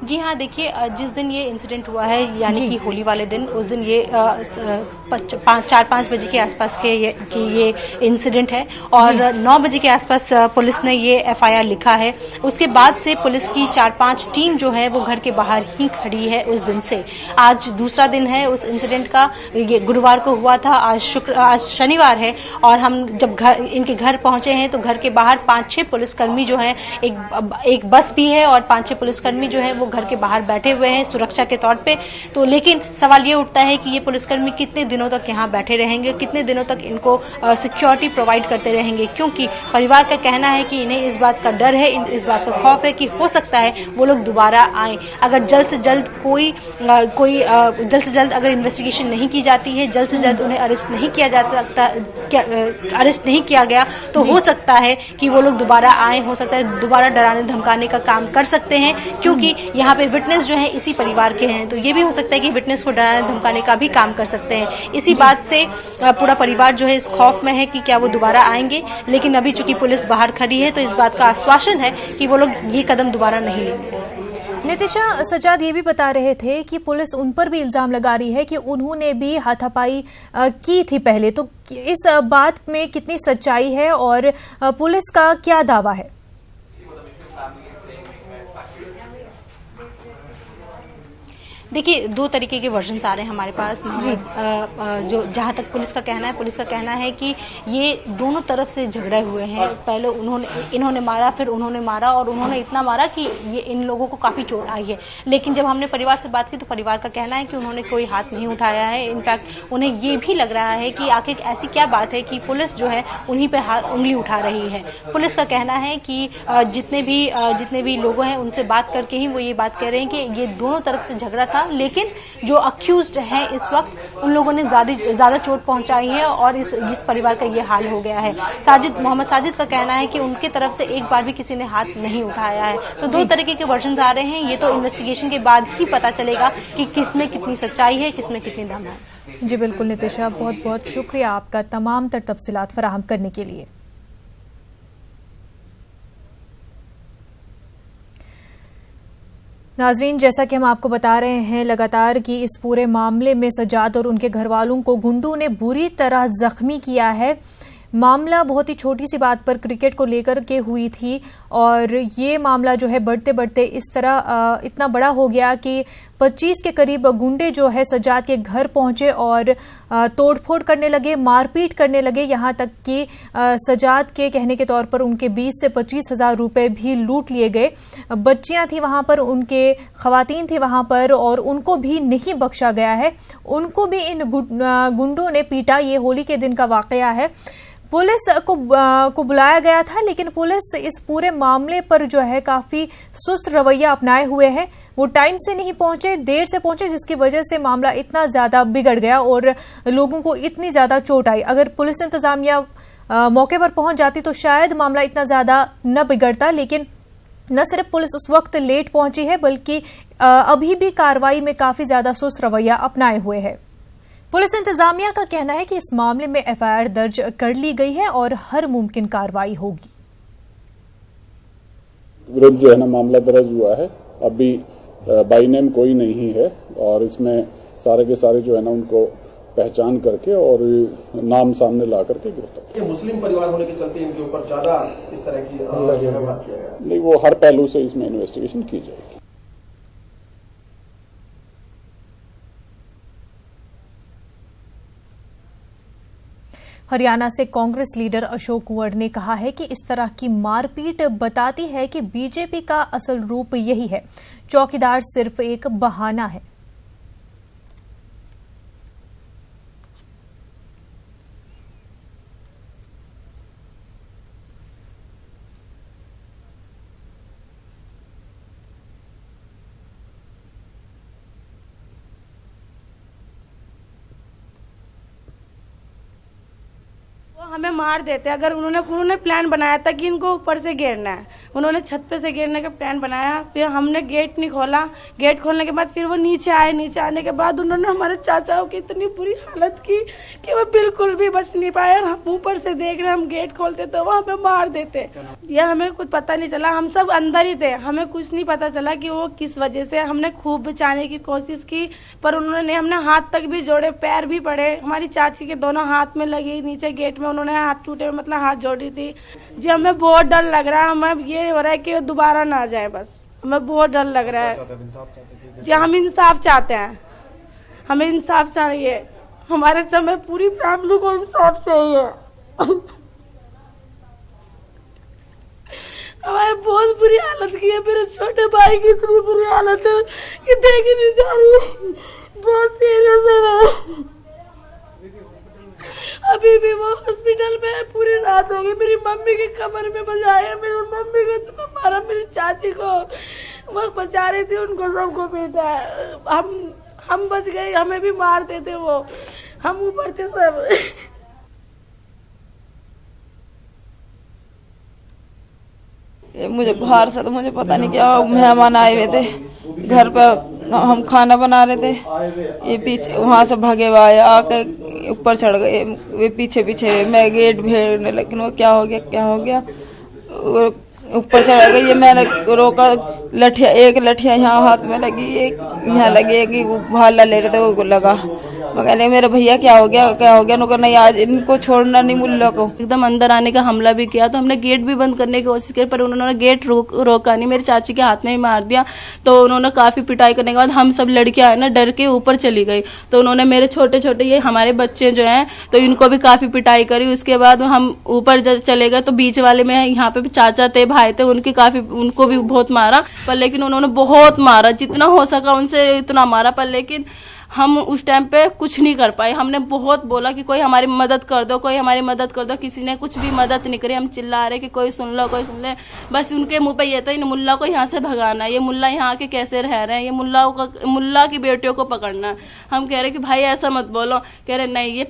जी हाँ, देखिए जिस दिन ये इंसिडेंट हुआ है यानी कि होली वाले दिन, उस दिन ये 4-5 बजे के आसपास के ये इंसिडेंट है और 9 बजे के आसपास पुलिस ने ये एफआईआर लिखा है। उसके बाद से पुलिस की 4-5 टीम जो है वो घर के बाहर ही खड़ी है उस दिन से। आज दूसरा दिन है उस इंसिडेंट का, ये गुरुवार को हुआ था, आज शनिवार है और हम जब इनके घर पहुंचे हैं तो घर के बाहर 5-6 पुलिसकर्मी जो हैं, एक बस भी है और 5-6 पुलिसकर्मी जो है वो घर के बाहर बैठे हुए हैं सुरक्षा के तौर पे। तो लेकिन सवाल ये उठता है कि ये पुलिसकर्मी कितने दिनों तक यहाँ बैठे रहेंगे, कितने दिनों तक इनको सिक्योरिटी प्रोवाइड करते रहेंगे, क्योंकि परिवार का कहना है कि इन्हें इस बात का डर है, इस बात का खौफ है कि हो सकता है वो लोग दोबारा आए। अगर जल्द से जल्द अगर इन्वेस्टिगेशन नहीं की जाती है, जल्द से जल्द उन्हें अरेस्ट नहीं किया जा सकता, अरेस्ट नहीं किया गया तो हो सकता है कि वो लोग दोबारा आए, हो सकता है दोबारा डराने धमकाने का काम कर सकते हैं, क्योंकि यहाँ पे विटनेस जो है इसी परिवार के हैं। तो ये भी हो सकता है कि विटनेस को डराने धमकाने का भी काम कर सकते हैं। इसी बात से पूरा परिवार जो है इस खौफ में है कि क्या वो दोबारा आएंगे, लेकिन अभी चूंकि पुलिस बाहर खड़ी है तो इस बात का आश्वासन है कि वो लोग ये कदम दोबारा नहीं लेंगे। नितिशा, सजाद ये भी बता रहे थे कि पुलिस उन पर भी इल्जाम लगा रही है कि उन्होंने भी हाथापाई की थी पहले, तो इस बात में कितनी सच्चाई है और पुलिस का क्या दावा है? देखिए, 2 तरीके के वर्जन्स आ रहे हैं हमारे पास जो जहां तक पुलिस का कहना है कि ये दोनों तरफ से झगड़े हुए हैं। पहले इन्होंने मारा, फिर उन्होंने मारा और उन्होंने इतना मारा कि ये इन लोगों को काफी चोट आई है। लेकिन जब हमने परिवार से बात की तो परिवार का कहना है कि उन्होंने कोई हाथ नहीं उठाया है। इनफैक्ट उन्हें ये भी लग रहा है कि आखिर ऐसी क्या बात है कि पुलिस जो है उन्हीं पे उंगली उठा रही है। पुलिस का कहना है कि जितने भी लोग हैं उनसे बात करके ही वो ये बात कह रहे हैं कि ये दोनों तरफ से झगड़ा था, लेकिन जो अक्यूज्ड है इस वक्त उन लोगों ने ज्यादा चोट पहुंचाई है और इस परिवार का ये हाल हो गया है। मोहम्मद साजिद का कहना है कि उनकी तरफ से एक बार भी किसी ने हाथ नहीं उठाया है। तो 2 तरीके के वर्जन आ रहे हैं। ये तो इन्वेस्टिगेशन के बाद ही पता चलेगा कि किसमें कितनी सच्चाई है, किसमें कितनी दम है। जी बिल्कुल नितिशा, बहुत बहुत शुक्रिया आपका तमाम तफसीलात फराहम करने के लिए। नाजरीन, जैसा कि हम आपको बता रहे हैं लगातार कि इस पूरे मामले में सजाद और उनके घर वालों को गुंडों ने बुरी तरह जख्मी किया है। मामला बहुत ही छोटी सी बात पर क्रिकेट को लेकर के हुई थी और ये मामला जो है बढ़ते बढ़ते इस तरह इतना बड़ा हो गया कि 25 के करीब गुंडे जो है सजाद के घर पहुंचे और तोड़फोड़ करने लगे, मारपीट करने लगे। यहाँ तक कि सजाद के कहने के तौर पर उनके 20 से 25,000 रुपए भी लूट लिए गए। बच्चियां थी वहां पर, उनके खवातीन थी वहां पर और उनको भी नहीं बख्शा गया है। उनको भी इन गुंडों ने पीटा। ये होली के दिन का वाकया है। पुलिस को बुलाया गया था, लेकिन पुलिस इस पूरे मामले पर जो है काफी सुस्त रवैया अपनाए हुए है। वो टाइम से नहीं पहुंचे, देर से पहुंचे, जिसकी वजह से मामला इतना ज्यादा बिगड़ गया और लोगों को इतनी ज्यादा चोट आई। अगर पुलिस इंतजामिया मौके पर पहुंच जाती तो शायद मामला इतना ज्यादा न बिगड़ता, लेकिन न सिर्फ पुलिस उस वक्त लेट पहुंची है बल्कि अभी भी कार्रवाई में काफी ज्यादा सुस्त रवैया अपनाए हुए है। पुलिस इंतजामिया का कहना है कि इस मामले में एफआईआर दर्ज कर ली गई है और हर मुमकिन कार्रवाई होगी। विरुद्ध जो है ना मामला दर्ज हुआ है। अभी बाई नेम कोई नहीं है और इसमें सारे के सारे जो है ना उनको पहचान करके और नाम सामने ला करके गिरफ्तार। मुस्लिम परिवार होने के चलते इनके ऊपर ज्यादा इस तरह की बात किया गया। नहीं, वो हर पहलू से इसमें इन्वेस्टिगेशन की जाएगी। हरियाणा से कांग्रेस लीडर अशोक कुंवर ने कहा है कि इस तरह की मारपीट बताती है कि बीजेपी का असल रूप यही है। चौकीदार सिर्फ एक बहाना है। हमें मार देते। अगर उन्होंने प्लान बनाया था कि इनको ऊपर से घेरना है, उन्होंने छत पे से घेरने का प्लान बनाया। फिर हमने गेट नहीं खोला, गेट खोलने के बाद फिर वो नीचे आए। नीचे आने के बाद उन्होंने हमारे चाचाओं की इतनी बुरी हालत की कि वो बिल्कुल भी बच नहीं पाए। और हम ऊपर से देख रहे, हम गेट खोलते तो वो हमें मार देते। यह हमें कुछ पता नहीं चला, हम सब अंदर ही थे, हमें कुछ नहीं पता चला कि वो किस वजह से। हमने खूब बचाने की कोशिश की पर उन्होंने, हमने हाथ तक भी जोड़े, पैर भी पड़े। हमारी चाची के दोनों हाथ में लगी, नीचे गेट में उन्होंने हाथ टूटे, मतलब हाथ जोड़ी थी जी। हमें बहुत डर लग रहा है, हमें ये हो रहा है कि वो दोबारा ना आ जाए, बस हमें बहुत डर लग रहा है जी। हम इंसाफ चाहते हैं, हमें इंसाफ चाहिए, हमारे समय पूरी फैमिली को इंसाफ चाहिए। हमारे बहुत बुरी हालत की है, मेरे छोटे भाई की इतनी बुरी हालत है कि देख नहीं जा रही, बहुत सीरियस है वो। अभी भी वो हॉस्पिटल में है, पूरी रात हो गई। मेरी मम्मी की कमर में बजाया, मेरी मम्मी को इतना मारा, मेरी चाची को वो बचा रही थी, उनको सबको पीटा है। हम बच गए, हमें भी मारते थे वो, हम ऊपर थे सब। मुझे बाहर से तो मुझे पता नहीं क्या, मेहमान आए हुए थे घर पर, हम खाना बना रहे थे, ये पीछे वहां से भागे हुआ आया, आके ऊपर चढ़ गए, वे पीछे पीछे। मैं गेट भेड़ने, लेकिन वो क्या हो गया ऊपर चढ़ गई। ये मैंने रोका, लठिया, एक लठिया यहाँ हाथ में लगी, एक यहाँ लगी, एक भाला ले रहे थे वो लगा। मैं कहने मेरे भैया क्या हो गया नुको, नहीं आज इनको छोड़ना नहीं, मुल्ला को। एकदम अंदर आने का हमला भी किया, तो हमने गेट भी बंद करने की कोशिश की पर उन्होंने गेट रोका नहीं, मेरी चाची के हाथ में ही मार दिया। तो उन्होंने काफी पिटाई करने के बाद हम सब लड़कियां ना डर के ऊपर चली गई। तो उन्होंने मेरे छोटे छोटे ये हमारे बच्चे जो हैं तो इनको भी काफी पिटाई करी। उसके बाद हम ऊपर चले गए तो बीच वाले में यहाँ पे चाचा थे, भाई थे, उनको भी बहुत मारा। पर लेकिन उन्होंने बहुत मारा, जितना हो सका उनसे इतना मारा, पर लेकिन हम उस टाइम पे कुछ नहीं कर पाए। हमने बहुत बोला कि कोई हमारी मदद कर दो, कोई हमारी मदद कर दो, किसी ने कुछ भी मदद नहीं करी। हम चिल्ला रहे कि कोई सुन लो, कोई सुन ले। बस उनके मुंह पे ये था इन मुल्ला को यहाँ से भगाना, ये मुल्ला यहाँ के कैसे रह रहे हैं, ये मुल्ला की बेटियों को पकड़ना। हम कह रहे कि भाई ऐसा मत बोलो। कह रहे नहीं, ये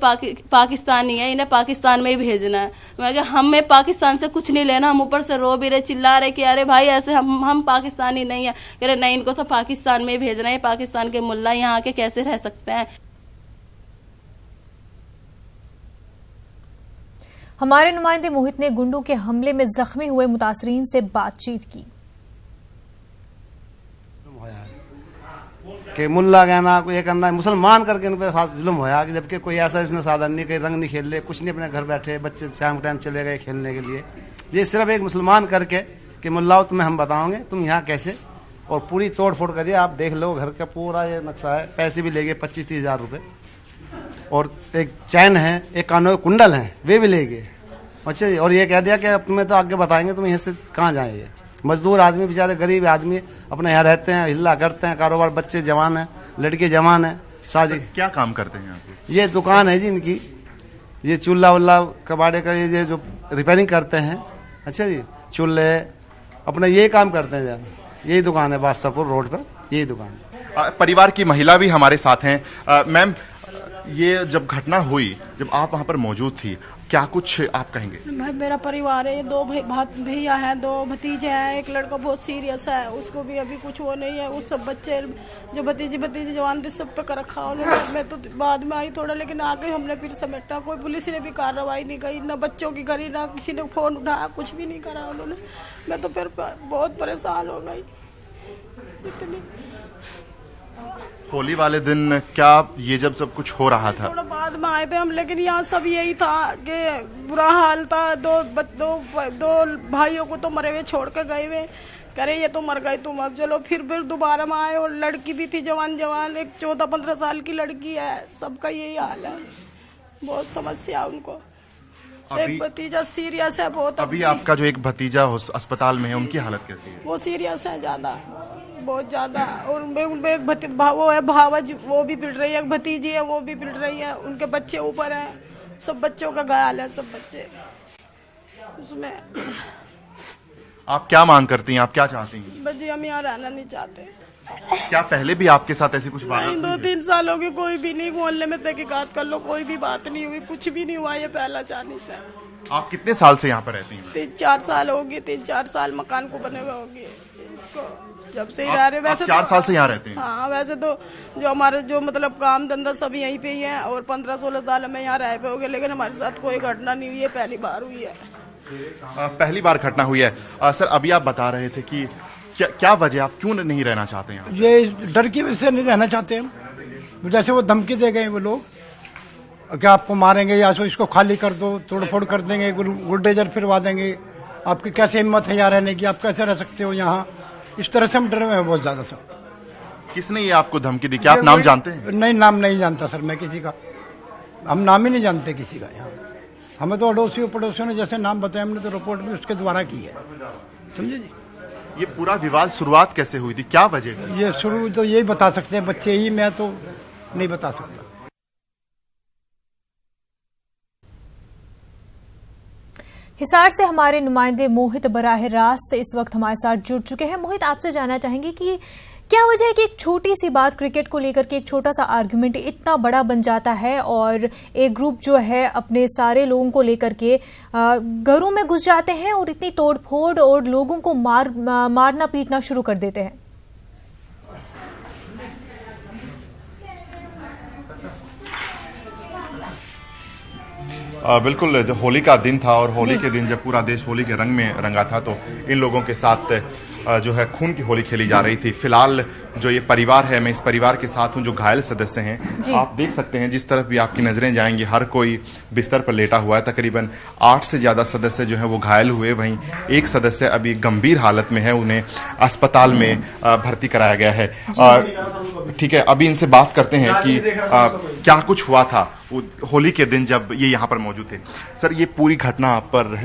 पाकिस्तानी है, इन्हें पाकिस्तान में ही भेजना है। मैं कहा हमें पाकिस्तान से कुछ नहीं लेना। हम ऊपर से रो भी रहे, चिल्ला रहे कि अरे भाई ऐसे हम पाकिस्तानी नहीं है। कह रहे नहीं, इनको तो पाकिस्तान में ही भेजना है, पाकिस्तान के मुल्ला यहाँ के कैसे रह सकते हैं। हमारे नुमाइंदे मोहित ने गुंडों के हमले में जख्मी हुए मुतासरीन से बातचीत की। कि मुल्ला कहना कोई ये करना, मुसलमान करके इन पे खास जुल्म होया कि जबकि कोई ऐसा इसमें साधन नहीं, कहीं रंग नहीं खेल ले, कुछ नहीं, अपने घर बैठे बच्चे शाम के टाइम चले गए खेलने के लिए। ये सिर्फ एक मुसलमान करके कि मुल्लाओ तुम्हें हम बताओगे तुम यहाँ कैसे, और पूरी तोड़ फोड़ करिए। आप देख लो घर का पूरा ये नक्शा है, पैसे भी ले गए 25-30 हज़ार रुपये, और एक चैन है, एक कानों के कुंडल हैं, वे भी ले गए। अच्छा, और ये कह दिया कि अब तुम्हें तो आगे बताएंगे, तुम यहाँ से कहाँ जाएंगे। मजदूर आदमी, बेचारे गरीब आदमी अपने यहाँ रहते हैं, हिल्ला करते हैं, कारोबार, बच्चे जवान हैं, लड़के जवान हैं, शादी। क्या काम करते हैं यहाँ पे? ये दुकान है जी इनकी, ये चूल्हा वुल्ला कबाड़े का ये जो रिपेयरिंग करते हैं। अच्छा जी, चूल्हे अपना ये काम करते हैं ज़्यादा। यही दुकान है बादशाहपुर रोड पर, यही दुकान। परिवार की महिला भी हमारे साथ हैं। मैम, ये जब घटना हुई, जब आप वहाँ पर मौजूद थी, क्या कुछ आप कहेंगे? भाई मेरा परिवार है, ये 2 भैया हैं, 2 भतीजे हैं, एक लड़का बहुत सीरियस है, उसको भी अभी कुछ वो नहीं है। उस सब बच्चे जो भतीजे जवान थे सब पे कर रखा उन्होंने। मैं तो बाद में आई थोड़ा, लेकिन आगे हमने फिर समेटा। कोई पुलिस ने भी कार्रवाई नहीं की, ना बच्चों की करी, ना किसी ने फोन उठाया, कुछ भी नहीं करा उन्होंने। मैं तो फिर बहुत परेशान हो गई इतनी। होली वाले दिन क्या ये जब सब कुछ हो रहा था, थोड़ा बाद में आए थे हम, लेकिन यहाँ सब यही था कि बुरा हाल था। दो भाइयों को तो मरे हुए छोड़ कर गए हुए, करे ये तो मर गए तुम, अब चलो। फिर दोबारा में आए, और लड़की भी थी जवान, एक 14-15 साल की लड़की है। सबका यही हाल है, बहुत समस्या उनको। एक भतीजा सीरियस है बहुत। अभी आपका जो एक भतीजा अस्पताल में है, उनकी हालत कैसी है? वो सीरियस है ज्यादा, बहुत ज्यादा। और एक वो है भावज, वो भी पिट रही है, एक भतीजी है वो भी पिट रही है, उनके बच्चे ऊपर हैं, सब बच्चों का घायल है, सब बच्चे उसमें। आप क्या मांग करती हैं, आप क्या चाहती हैं? बच्चे हम यहाँ रहना नहीं चाहते, क्या पहले भी आपके साथ ऐसी कुछ बात? नहीं, 2-3 साल हो गए, कोई भी नहीं। मोहल्ले में तहकीकात कर लो, कोई भी बात नहीं हुई, कुछ भी नहीं हुआ। ये पहला चांदी से। आप कितने साल से यहाँ पर रहती हैं? 3-4 साल हो गए। 3-4 साल मकान को बने हुए होगी इसको, जब से ही रह रहे। वैसे 4 साल से यहाँ रहते हैं? हाँ, वैसे तो जो हमारे जो मतलब काम धंधा सब यहीं पे ही है, और 15-16 साल में यहाँ रह पे हो गए, लेकिन हमारे साथ कोई घटना नहीं हुई है, पहली बार हुई है। पहली बार घटना हुई है। सर, अभी आप बता रहे थे कि क्या वजह, आप क्यों नहीं रहना चाहते हैं? ये डर की वजह से नहीं रहना चाहते हम। जैसे वो धमकी दे गए वो लोग कि आपको मारेंगे या सो इसको खाली कर दो, तोड़फोड़ कर देंगे, बुलडोजर फिरवा देंगे, आपकी कैसे हिम्मत है यहाँ रहने की, आप कैसे रह सकते हो यहाँ। इस तरह से हम डरे हुए हैं बहुत ज्यादा। सर, किसने ये आपको धमकी दी? क्या आप नाम जानते हैं? नहीं, नाम नहीं जानता सर मैं किसी का। हम नाम ही नहीं जानते किसी का यहाँ। हमें तो पड़ोसियों ने जैसे नाम बताया, हमने तो रिपोर्ट भी उसके द्वारा की है। समझे जी? ये पूरा विवाद शुरुआत कैसे हुई थी, क्या वजह थी? ये शुरू तो यही बता सकते हैं बच्चे ही, मैं तो नहीं बता सकता। हिसार से हमारे नुमाइंदे मोहित बराह रास्त इस वक्त हमारे साथ जुड़ चुके हैं। मोहित, आपसे जानना चाहेंगे कि क्या वजह है कि एक छोटी सी बात क्रिकेट को लेकर के एक छोटा सा आर्गुमेंट इतना बड़ा बन जाता है और एक ग्रुप जो है अपने सारे लोगों को लेकर के घरों में घुस जाते हैं और इतनी तोड़फोड़ और लोगों को मारना पीटना शुरू कर देते हैं? बिल्कुल, जब होली का दिन था और होली के दिन जब पूरा देश होली के रंग में रंगा था, तो इन लोगों के साथ जो है खून की होली खेली जा रही थी। फिलहाल जो ये परिवार है, मैं इस परिवार के साथ हूँ जो घायल सदस्य हैं। आप देख सकते हैं जिस तरफ भी आपकी नजरें जाएंगी, हर कोई बिस्तर पर लेटा हुआ है। तकरीबन 8 से ज्यादा सदस्य जो है वो घायल हुए। वहीं एक सदस्य अभी गंभीर हालत में है, उन्हें अस्पताल में भर्ती कराया गया है। ठीक है, अभी इनसे बात करते हैं कि क्या कुछ हुआ था होली के दिन जब ये यहाँ पर मौजूद थे। सर, ये पूरी घटना पर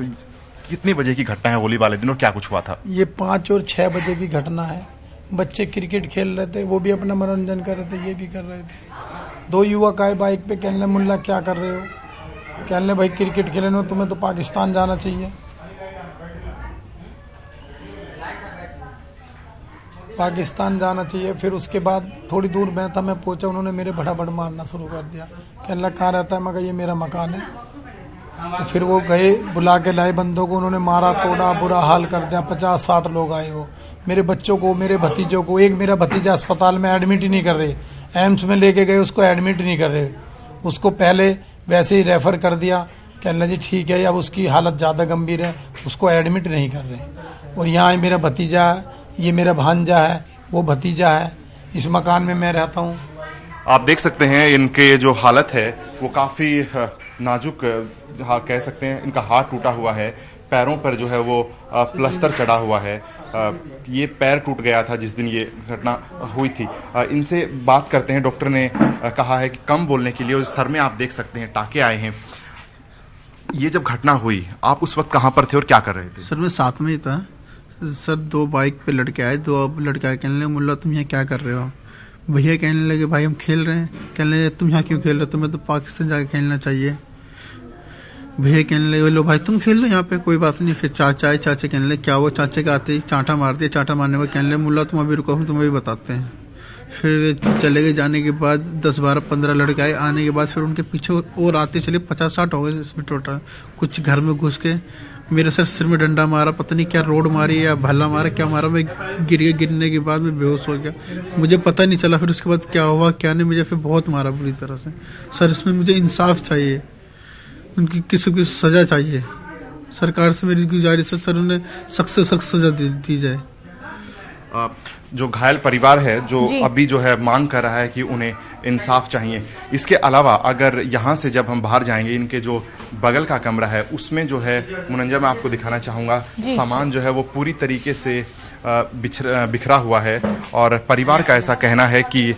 कितने बजे की घटना है होली वाले दिन, और क्या कुछ हुआ था? ये 5 और 6 बजे की घटना है। बच्चे क्रिकेट खेल रहे थे, वो भी अपना मनोरंजन कर रहे थे, ये भी कर रहे थे। 2 युवक आए बाइक पे, कहने मुल्ला क्या कर रहे हो? कहने भाई क्रिकेट खेलने, तुम्हें तो पाकिस्तान जाना चाहिए। पाकिस्तान जाना चाहिए। फिर उसके बाद थोड़ी दूर मैं था, मैं पहुंचा, उन्होंने मेरे भटाभट मारना शुरू कर दिया। कहने लगा कहाँ रहता है? मैं कहा ये मेरा मकान है। तो फिर वो गए, बुला के लाए बंदों को, उन्होंने मारा तोड़ा, बुरा हाल कर दिया। 50-60 लोग आए। वो मेरे बच्चों को, मेरे भतीजों को, एक मेरा भतीजा अस्पताल में एडमिट ही नहीं कर रहे, एम्स में लेके गए, उसको एडमिट नहीं कर रहे, उसको पहले वैसे ही रेफर कर दिया। कहने जी ठीक है, अब उसकी हालत ज़्यादा गंभीर है, उसको एडमिट नहीं कर रहे। और यहाँ मेरा भतीजा है, ये मेरा भांजा है, वो भतीजा है, इस मकान में मैं रहता हूँ। आप देख सकते हैं इनके जो हालत है वो काफ़ी नाजुक कह सकते हैं। इनका हाथ टूटा हुआ है, पैरों पर जो है वो प्लास्टर चढ़ा हुआ है। ये पैर टूट गया था जिस दिन ये घटना हुई थी। इनसे बात करते हैं। डॉक्टर ने कहा है कि कम बोलने के लिए, और सर में आप देख सकते हैं टाके आए हैं। ये जब घटना हुई, आप उस वक्त कहाँ पर थे और क्या कर रहे थे? सर, मैं साथ में ही था। सर, 2 बाइक पे लड़के आए, 2 लड़के आए, कहने लगे मुल्ला तुम यहाँ क्या कर रहे हो? भैया कहने लगे भाई हम खेल रहे हैं। कहने लगे तुम यहाँ क्यों खेल रहे हो? तुम्हें तो पाकिस्तान जाके खेलना चाहिए। भैया कहने लगे लो भाई तुम खेल लो यहाँ पे, कोई बात नहीं। फिर चाचे कहने लगे क्या? वो चाचे का आते ही चांटा मार दिया। चांटा मारने के बाद कहने लगे मुल्ला तुम अभी रुको, हम तुम्हें भी बताते हैं। फिर चले गए। जाने के बाद 10, 12, 15 लड़के आए। आने के बाद फिर उनके पीछे और आते चले, 50-60 हो गए इसमें टोटल। कुछ घर में घुस के मेरे सर सिर में डंडा मारा, पता नहीं क्या रोड मारी या भला मारा, क्या मारा। मैं गिरने के बाद मैं बेहोश हो गया, मुझे पता नहीं चला। फिर उसके बाद क्या हुआ क्या नहीं, मुझे फिर बहुत मारा बुरी तरह से। सर, इसमें मुझे इंसाफ चाहिए, उनकी किसी की सजा चाहिए। सरकार से मेरी गुजारिश है सर, उन्हें सख्त से सख्त सजा दी जाए। जो घायल परिवार है जो अभी जो है मांग कर रहा है कि उन्हें इंसाफ चाहिए। इसके अलावा अगर यहाँ से जब हम बाहर जाएंगे, इनके जो बगल का कमरा है उसमें जो है मुनंजा मैं आपको दिखाना चाहूँगा, सामान जो है वो पूरी तरीके से बिखरा हुआ है। और परिवार का ऐसा कहना है कि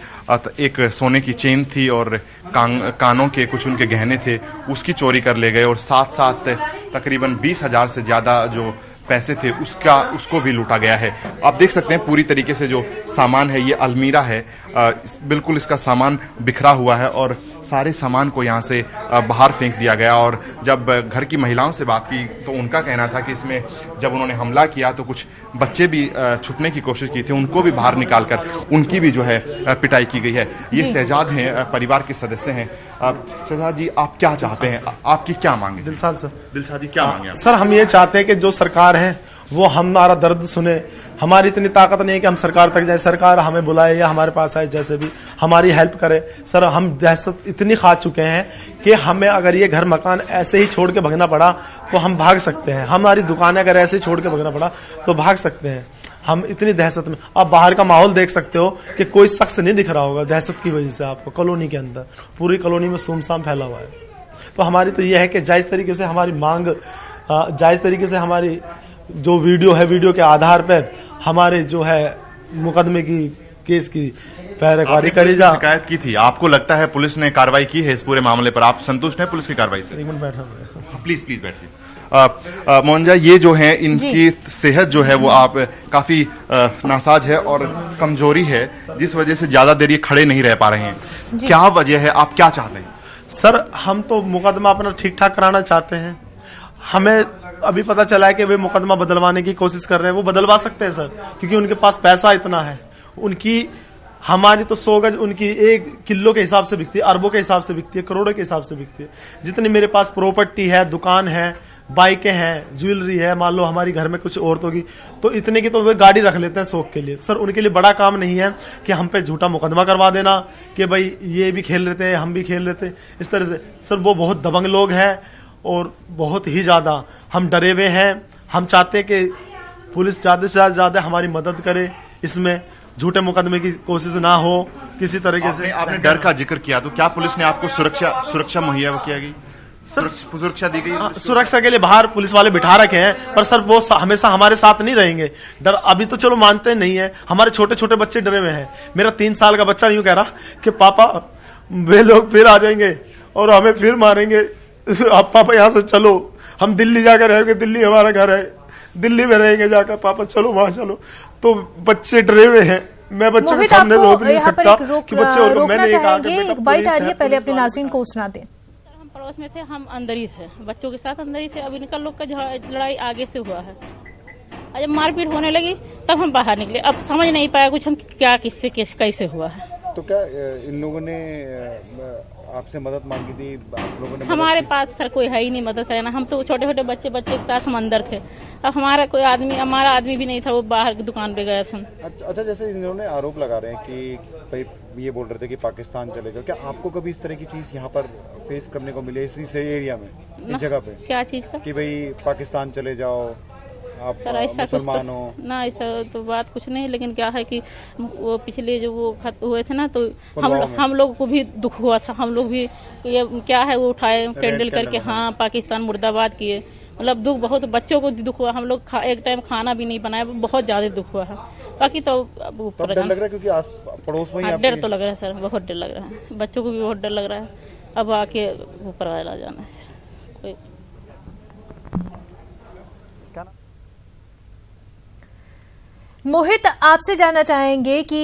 एक सोने की चेन थी और कानों के कुछ उनके गहने थे, उसकी चोरी कर ले गए। और साथ तकरीबन 20,000 से ज़्यादा जो पैसे थे उसको भी लूटा गया है। आप देख सकते हैं पूरी तरीके से जो सामान है, ये अलमीरा है, बिल्कुल इसका सामान बिखरा हुआ है और सारे सामान को यहाँ से बाहर फेंक दिया गया। और जब घर की महिलाओं से बात की तो उनका कहना था कि इसमें जब उन्होंने हमला किया तो कुछ बच्चे भी छुपने की कोशिश की थी, उनको भी बाहर निकालकर उनकी भी जो है पिटाई की गई है। ये शहजाद हैं, परिवार के सदस्य हैं। शहजाद जी, आप क्या चाहते हैं, आपकी क्या मांगे? दिलशाद जी, क्या मांगे? सर, हम ये चाहते हैं कि जो सरकार है वो हमारा दर्द सुने। हमारी इतनी ताकत नहीं है कि हम सरकार तक जाए, सरकार हमें बुलाए या हमारे पास आए, जैसे भी हमारी हेल्प करे। सर, हम दहशत इतनी खा चुके हैं कि हमें अगर ये घर मकान ऐसे ही छोड़ के भागना पड़ा तो हम भाग सकते हैं। हमारी दुकानें अगर ऐसे ही छोड़ के भागना पड़ा तो भाग सकते हैं। हम इतनी दहशत में, आप बाहर का माहौल देख सकते हो कि कोई शख्स नहीं दिख रहा होगा दहशत की वजह से। आपको कॉलोनी के अंदर पूरी कॉलोनी में सुमसाम फैला हुआ है। तो हमारी तो यह है कि जायज तरीके से हमारी मांग, जायज तरीके से हमारी जो वीडियो है, वीडियो के आधार पर हमारे जो है मुकदमे की, केस की पैरवी करी जा। शिकायत की थी, आपको लगता है पुलिस ने कार्रवाई की है इस पूरे मामले पर? आप संतुष्ट हैं पुलिस की कार्रवाई से? एक मिनट बैठा, प्लीज बैठिए। मोहनजा, ये जो है इनकी सेहत जो है वो आप काफी नासाज है और कमजोरी है, जिस वजह से ज्यादा देर ये खड़े नहीं रह पा रहे हैं। क्या वजह है, आप क्या चाहते हैं? सर, हम तो मुकदमा अपना ठीक ठाक कराना चाहते हैं। हमें अभी पता चला है कि वे मुकदमा बदलवाने की कोशिश कर रहे हैं। वो बदलवा सकते हैं सर, क्योंकि उनके पास पैसा इतना है। उनकी, हमारी तो 100 गज उनकी 1 किलो के हिसाब से बिकती है, अरबों के हिसाब से बिकती है, करोड़ों के हिसाब से बिकती है। जितनी मेरे पास प्रॉपर्टी है, दुकान है, बाइकें हैं, ज्वेलरी है, मान लो हमारी घर में कुछ औरतों की, तो इतने की तो वे गाड़ी रख लेते हैं शौक के लिए। सर, उनके लिए बड़ा काम नहीं है कि हम पे झूठा मुकदमा करवा देना कि भाई ये भी खेल लेते हैं, हम भी खेल लेते हैं, इस तरह से। सर, वो बहुत दबंग लोग हैं और बहुत ही ज्यादा हम डरे हुए हैं। हम चाहते हैं कि पुलिस ज्यादा से ज्यादा हमारी मदद करे, इसमें झूठे मुकदमे की कोशिश ना हो किसी तरीके से। आपने डर का जिक्र किया, तो क्या पुलिस ने आपको सुरक्षा मुहैया किया गई? सुरक्षा दी गई? सुरक्षा के लिए बाहर पुलिस वाले बिठा रखे हैं, पर सर वो हमेशा हमारे साथ नहीं रहेंगे। डर अभी तो चलो मानते नहीं है, हमारे छोटे छोटे बच्चे डरे हुए हैं। मेरा 3 साल का बच्चा यूं कह रहा कि पापा वे लोग फिर आ जाएंगे और हमें फिर मारेंगे, आप पापा यहाँ से चलो, हम दिल्ली जाकर रहेंगे, दिल्ली हमारा घर है, दिल्ली में रहेंगे जाकर, पापा चलो वहां चलो। तो बच्चे डरे हुए हैं। मैं बच्चों के सामने रोक नहीं सकता कि बच्चे और मैंने एक बाइट आ रही है, पहले अपने नाज़रीन को सुना दें। हम पड़ोस में थे, हम अंदर ही थे, बच्चों के साथ अंदर ही थे। अब इनका लोग का लड़ाई आगे से हुआ है, जब मारपीट होने लगी तब हम बाहर निकले। अब समझ नहीं पाया कुछ हम क्या किससे कैसे हुआ है। तो क्या इन लोगों ने आपसे मदद मांगी थी? आप लोगों ने? हमारे पास सर कोई है ही नहीं मदद करना। हम तो छोटे छोटे बच्चे के साथ हम अंदर थे। अब हमारा कोई आदमी, हमारा आदमी भी नहीं था, वो बाहर की दुकान पे गया था। अच्छा, जैसे इन्होंने आरोप लगा रहे हैं कि भाई ये बोल रहे थे कि पाकिस्तान चले जाओ, क्या आपको कभी इस तरह की चीज यहाँ पर फेस करने को मिले इस एरिया में, इस जगह पे? क्या चीज का? कि भाई पाकिस्तान चले जाओ, आप सर ऐसा मुसलमान हो? ना, ऐसा तो बात कुछ नहीं, लेकिन क्या है कि वो पिछले जो वो हुए थे ना, तो हम लोग को भी दुख हुआ था। हम लोग भी ये क्या है वो उठाए कैंडल करके, हाँ, पाकिस्तान मुर्दाबाद किए। मतलब दुख बहुत, बच्चों को दुख हुआ। हम लोग एक टाइम खाना भी नहीं बनाया, बहुत ज्यादा दुख हुआ है। बाकी तो ऊपर डर लग रहा है, क्योंकि आस पड़ोस में डर तो लग रहा है सर, बहुत डर लग रहा है। बच्चों को भी बहुत डर लग रहा है। अब आके ऊपर वाला जाना है। मोहित, आपसे जानना चाहेंगे कि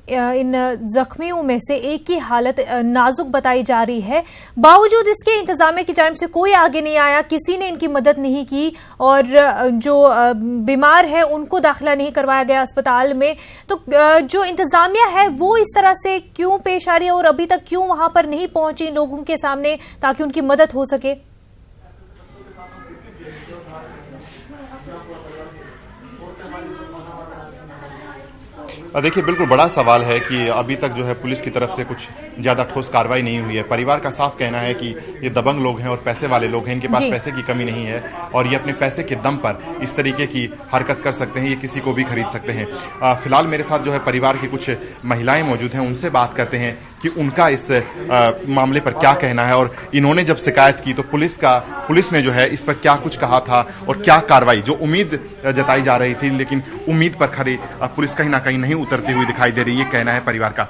इन जख्मियों में से एक की हालत नाजुक बताई जा रही है, बावजूद इसके इंतजामिया की जानिब से कोई आगे नहीं आया, किसी ने इनकी मदद नहीं की और जो बीमार है उनको दाखिला नहीं करवाया गया अस्पताल में। तो जो इंतजामिया है वो इस तरह से क्यों पेश आ रही है और अभी तक क्यों वहां पर नहीं पहुंची लोगों के सामने ताकि उनकी मदद हो सके? देखिए, बिल्कुल बड़ा सवाल है कि अभी तक जो है पुलिस की तरफ से कुछ ज़्यादा ठोस कार्रवाई नहीं हुई है। परिवार का साफ कहना है कि ये दबंग लोग हैं और पैसे वाले लोग हैं, इनके पास पैसे की कमी नहीं है और ये अपने पैसे के दम पर इस तरीके की हरकत कर सकते हैं, ये किसी को भी खरीद सकते हैं। फिलहाल मेरे साथ जो है परिवार की कुछ महिलाएं मौजूद हैं, उनसे बात करते हैं कि उनका इस मामले पर क्या कहना है, और इन्होंने जब शिकायत की तो पुलिस ने जो है इस पर क्या कुछ कहा था और क्या कार्रवाई, जो उम्मीद जताई जा रही थी लेकिन उम्मीद पर खरी पुलिस कहीं ना कहीं नहीं उतरती हुई दिखाई दे रही, ये कहना है परिवार का।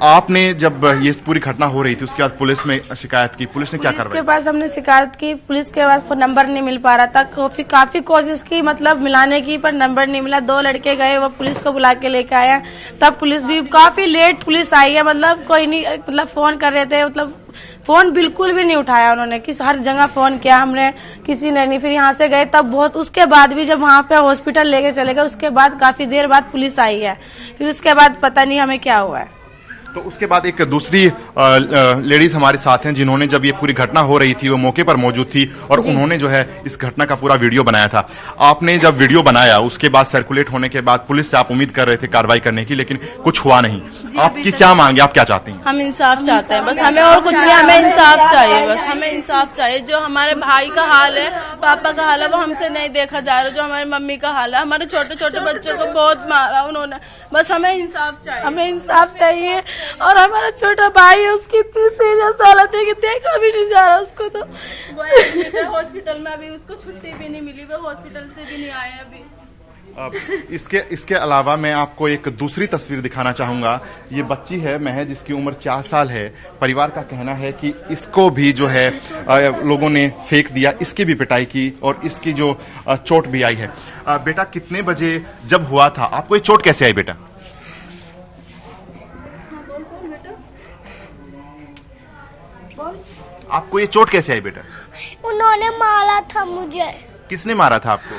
आपने जब ये पूरी घटना हो रही थी उसके बाद पुलिस में शिकायत की, पुलिस ने क्या कार्रवाई? के पास हमने शिकायत की, पुलिस के पास नंबर नहीं मिल पा रहा था, काफी कोशिश की मतलब मिलाने की, पर नंबर नहीं मिला। 2 लड़के गए, वो पुलिस को बुला के लेके आया, तब पुलिस भी काफी लेट पुलिस आई है, मतलब कोई नहीं, मतलब फोन कर रहे थे, मतलब फोन बिल्कुल भी नहीं उठाया उन्होंने, किस हर जगह फोन किया हमने, किसी ने नहीं। फिर यहाँ से गए तब बहुत, उसके बाद भी जब वहाँ पे हॉस्पिटल लेके चले गए उसके बाद काफी देर बाद पुलिस आई है, फिर उसके बाद पता नहीं हमें क्या हुआ है। तो उसके बाद एक दूसरी लेडीज हमारे साथ हैं जिन्होंने, जब ये पूरी घटना हो रही थी वो मौके पर मौजूद थी और उन्होंने जो है इस घटना का पूरा वीडियो बनाया था। आपने जब वीडियो बनाया उसके बाद सर्कुलेट होने के बाद पुलिस से आप उम्मीद कर रहे थे कार्रवाई करने की, लेकिन कुछ हुआ नहीं। आपकी क्या मांग है, आप क्या चाहती हैं? हम इंसाफ चाहते हैं बस, हमें और कुछ नहीं, हमें इंसाफ चाहिए बस, हमें इंसाफ चाहिए। जो हमारे भाई का हाल है, पापा का हाल है, वो हमसे नहीं देखा जा रहा। जो हमारी मम्मी का हाल है, हमारे छोटे छोटे बच्चों को बहुत मारा उन्होंने, बस हमें इंसाफ चाहिए, हमें इंसाफ चाहिए। और हमारा छोटा भाई है, उसकी इतनी सीरियस हालत है कि देखा भी नहीं जा रहा उसको, तो हॉस्पिटल में अभी उसको छुट्टी भी नहीं मिली, वो हॉस्पिटल से भी नहीं आए अभी। इसके अलावा मैं आपको एक दूसरी तस्वीर दिखाना चाहूंगा। ये बच्ची है महज, जिसकी उम्र 4 साल है। परिवार का कहना है कि इसको भी जो है लोगों ने फेंक दिया, इसकी भी पिटाई की और इसकी जो चोट भी आई है। बेटा, कितने बजे जब हुआ था, आपको ये चोट कैसे आई बेटा? आपको ये चोट कैसे आई बेटा? उन्होंने मारा था मुझे। किसने मारा था आपको?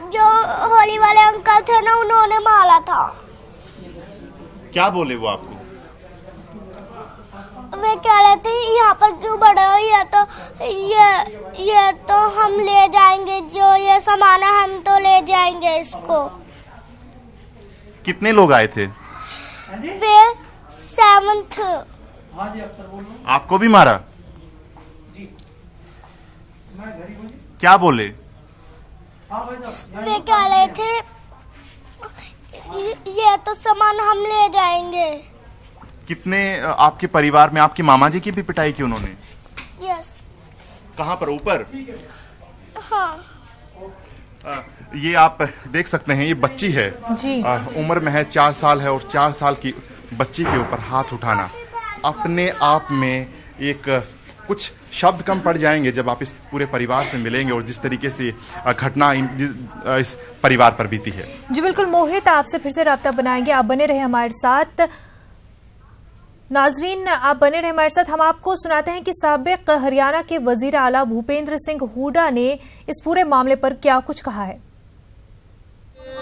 जो होली वाले अंकल थे ना, उन्होंने मारा था। क्या बोले वो आपको? वे कह रहे थे यहाँ पर क्यों बड़े हो, ये तो हम ले जाएंगे, जो ये सामान है हम तो ले जाएंगे इसको। कितने लोग आए थे? वे 7th। आपको भी मारा? क्या बोले? वे कह रहे थे ये तो सामान हम ले जाएंगे। कितने आपके परिवार में, आपके मामा जी की भी पिटाई की उन्होंने? यस। कहाँ पर, ऊपर? हाँ। ये आप देख सकते हैं, ये बच्ची है जी। उम्र में है 4 साल है, और 4 साल की बच्ची के ऊपर हाथ उठाना अपने आप में एक कुछ शब्द कम पड़ जाएंगे जब आप इस पूरे परिवार से मिलेंगे और जिस तरीके से घटना इस परिवार पर बीती है। जी बिल्कुल मोहित, आपसे फिर से राब्ता बनाएंगे, आप बने रहे हमारे साथ। नाजरीन, आप बने रहे हमारे साथ। हम आपको सुनाते हैं कि साबिक हरियाणा के वजीर आला भूपेंद्र सिंह हुड्डा ने इस पूरे मामले पर क्या कुछ कहा है।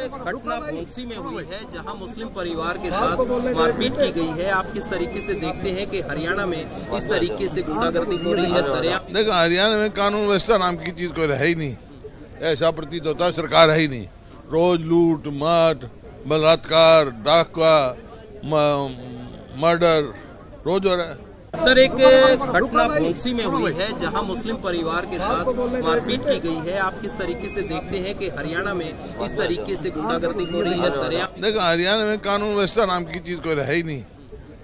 घटना भोंसी में हुई है, जहां मुस्लिम परिवार के साथ मारपीट की गई है। आप किस तरीके से देखते हैं कि हरियाणा में इस तरीके से गुंडागर्दी हो रही है? देखो, हरियाणा में कानून व्यवस्था नाम की चीज कोई है ही नहीं, ऐसा प्रतीत होता है सरकार है ही नहीं। रोज लूट मार, बलात्कार, डाका, मर्डर रोज हो रहा है। सर, एक घटना भोंसी में हुई है जहां मुस्लिम परिवार के साथ मारपीट की गई है। आप किस तरीके से देखते हैं कि हरियाणा में इस तरीके से गुंडागर्दी हो रही है? देखो, हरियाणा में कानून व्यवस्था नाम की चीज कोई है ही नहीं,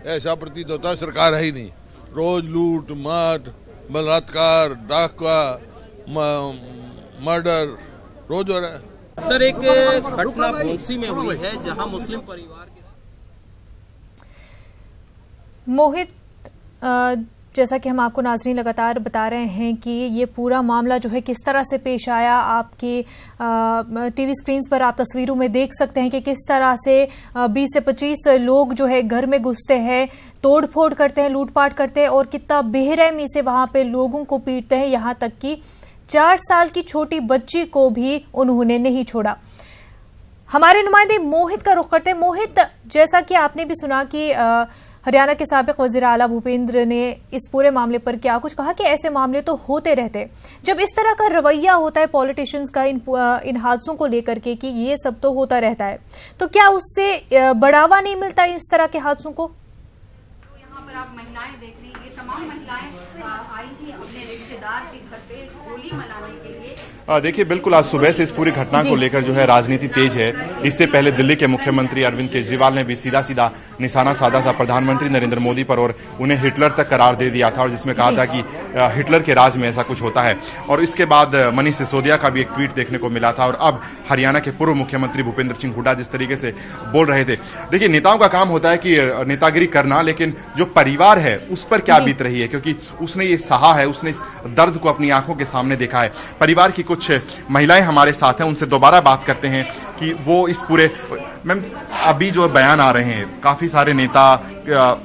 ऐसा प्रतीत होता है सरकार है ही नहीं। रोज लूट मार, बलात्कार, डाका, मर्डर रोज हो रहा है। सर, एक घटना भोंसी में हुई है जहां मुस्लिम परिवार के मोहित, जैसा कि हम आपको नाज़रीन लगातार बता रहे हैं कि ये पूरा मामला जो है किस तरह से पेश आया, आपकी टीवी स्क्रीन पर आप तस्वीरों में देख सकते हैं कि किस तरह से 20 से 25 लोग जो है घर में घुसते हैं, तोड़फोड़ करते हैं, लूटपाट करते हैं और कितना बेरहमी से वहां पे लोगों को पीटते हैं। यहां तक कि 4 साल की छोटी बच्ची को भी उन्होंने नहीं छोड़ा। हमारे नुमाइंदे मोहित का रुख करते हैं। मोहित, जैसा कि आपने भी सुना कि हरियाणा के साबिक वज़ीर आला भूपेंद्र ने इस पूरे मामले पर क्या कुछ कहा कि ऐसे मामले तो होते रहते। जब इस तरह का रवैया होता है पॉलिटिशियंस का इन हादसों को लेकर के कि ये सब तो होता रहता है, तो क्या उससे बढ़ावा नहीं मिलता इस तरह के हादसों को? यहाँ पर आप महिलाएं देख रही हैं, तमाम महिलाएं आई थी अपने रिश्तेदार के घर पे होली मनाने के लिए। देखिए, बिल्कुल आज सुबह से इस पूरी घटना को लेकर जो है राजनीति तेज है। इससे पहले दिल्ली के मुख्यमंत्री अरविंद केजरीवाल ने भी सीधा सीधा निशाना साधा था प्रधानमंत्री नरेंद्र मोदी पर और उन्हें हिटलर तक करार दे दिया था और जिसमें कहा था कि हिटलर के राज में ऐसा कुछ होता है। और इसके बाद मनीष सिसोदिया का भी एक ट्वीट देखने को मिला था और अब हरियाणा के पूर्व मुख्यमंत्री भूपेंद्र सिंह हुड्डा जिस तरीके से बोल रहे थे। देखिए, नेताओं का काम होता है कि नेतागिरी करना, लेकिन जो परिवार है उस पर क्या बीत रही है, क्योंकि उसने ये सहा है, उसने इस दर्द को अपनी आंखों के सामने देखा है। परिवार की कुछ महिलाएं हमारे साथ हैं, उनसे दोबारा बात करते हैं कि वो इस पूरे मैम अभी जो बयान आ रहे हैं, काफी सारे नेता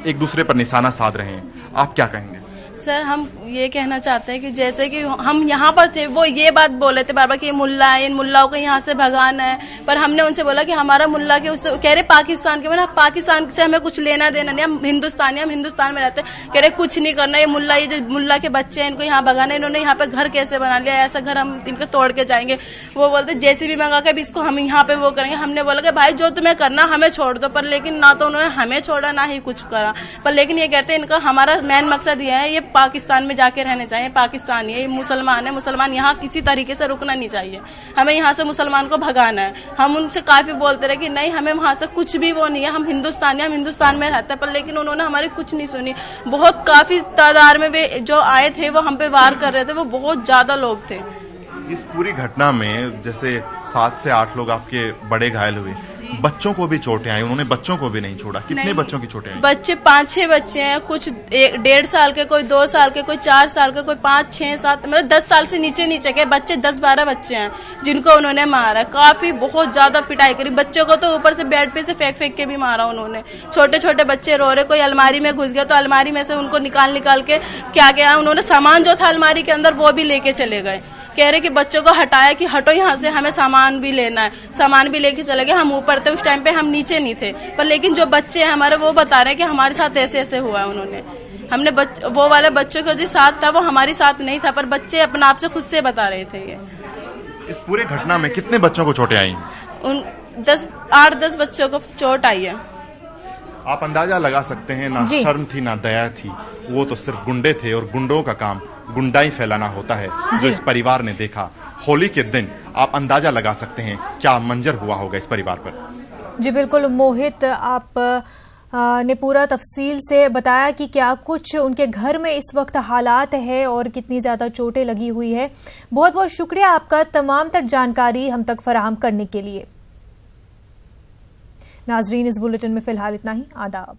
एक दूसरे पर निशाना साध रहे हैं, आप क्या कहेंगे? सर, हम ये कहना चाहते हैं कि जैसे कि हम यहाँ पर थे, वो ये बात बोले थे बार बार कि ये मुल्ला है, इन मुल्लाओं को यहाँ से भगाना है, पर हमने उनसे बोला कि हमारा मुल्ला के उससे कह रहे पाकिस्तान के, मैंने पाकिस्तान से हमें कुछ लेना देना नहीं, हम हिंदुस्तानी, हम हिंदुस्तान में रहते हैं। कह रहे कुछ नहीं करना, ये मुल्ला, ये जो मुल्ला के बच्चे हैं इनको यहाँ भगाना है, इन्होंने यहाँ पे घर कैसे बना लिया, ऐसा घर हम इनको तोड़ के जाएंगे। वो बोलते JCB मंगा के भी इसको हम यहाँ पे वो करेंगे। हमने बोला कि भाई जो तुम्हें करना हमें छोड़ दो, पर लेकिन ना तो उन्होंने हमें छोड़ा ना ही कुछ करा। पर लेकिन ये कहते हैं इनका हमारा मेन मकसद ये है, ये पाकिस्तान में जाके रहने चाहिए, पाकिस्तानी है, ये मुसलमान है, मुसलमान यहाँ किसी तरीके से रुकना नहीं चाहिए, हमें यहाँ से मुसलमान को भगाना है। हम उनसे काफी बोलते रहे कि नहीं, हमें वहाँ से कुछ भी वो नहीं है, हम हिंदुस्तानी, हम हिंदुस्तान में रहते हैं, पर लेकिन उन्होंने हमारी कुछ नहीं सुनी। बहुत काफी तादाद में वे जो आए थे वो हम पे वार कर रहे थे, वो बहुत ज्यादा लोग थे। इस पूरी घटना में जैसे 7 से 8 लोग आपके बड़े घायल हुए, बच्चों को भी चोटें आई, उन्होंने बच्चों को भी नहीं छोड़ा। कितने बच्चों की चोटें आई? बच्चे 5-6 बच्चे हैं, कुछ 1.5 साल के, कोई 2 साल के, कोई 4 साल के, कोई 5, 6, 7, मतलब 10 साल से नीचे के बच्चे, 10-12 बच्चे हैं जिनको उन्होंने मारा। काफी बहुत ज्यादा पिटाई करी, बच्चों को तो ऊपर से बेड पे से फेंक के भी मारा उन्होंने। छोटे छोटे बच्चे रो रहे, कोई अलमारी में घुस गया तो अलमारी में से उनको निकाल के क्या क्या उन्होंने सामान जो था अलमारी के अंदर वो भी लेके चले गए। कह रहे कि बच्चों को हटाया कि हटो यहाँ से, हमें सामान भी लेना है, सामान भी लेके चले गए। हम ऊपर थे उस टाइम पे, हम नीचे नहीं थे, पर लेकिन जो बच्चे हैं हमारे वो बता रहे हैं कि हमारे साथ ऐसे ऐसे हुआ है। उन्होंने हमने वो वाले बच्चों का जो साथ था वो हमारे साथ नहीं था, पर बच्चे अपने आप से खुद से बता रहे थे। ये इस पूरे घटना में कितने बच्चों को चोटें आई? 8-10 बच्चों को चोट आई है। आप अंदाजा लगा सकते हैं, ना शर्म थी ना दया थी, वो तो सिर्फ गुंडे थे और गुंडों का काम गुंडाई फैलाना होता है, जो इस परिवार ने देखा। होली के दिन आप अंदाजा लगा सकते हैं क्या मंजर हुआ होगा इस परिवार पर। जी बिल्कुल मोहित, आप ने पूरा तफसील से बताया कि क्या कुछ उनके घर में इस वक्त हालात है और कितनी ज्यादा चोटें लगी हुई है। बहुत बहुत शुक्रिया आपका तमाम तर जानकारी हम तक फराहम करने के लिए। नाजरीन, इस बुलेटिन में फिलहाल इतना ही। आदाब।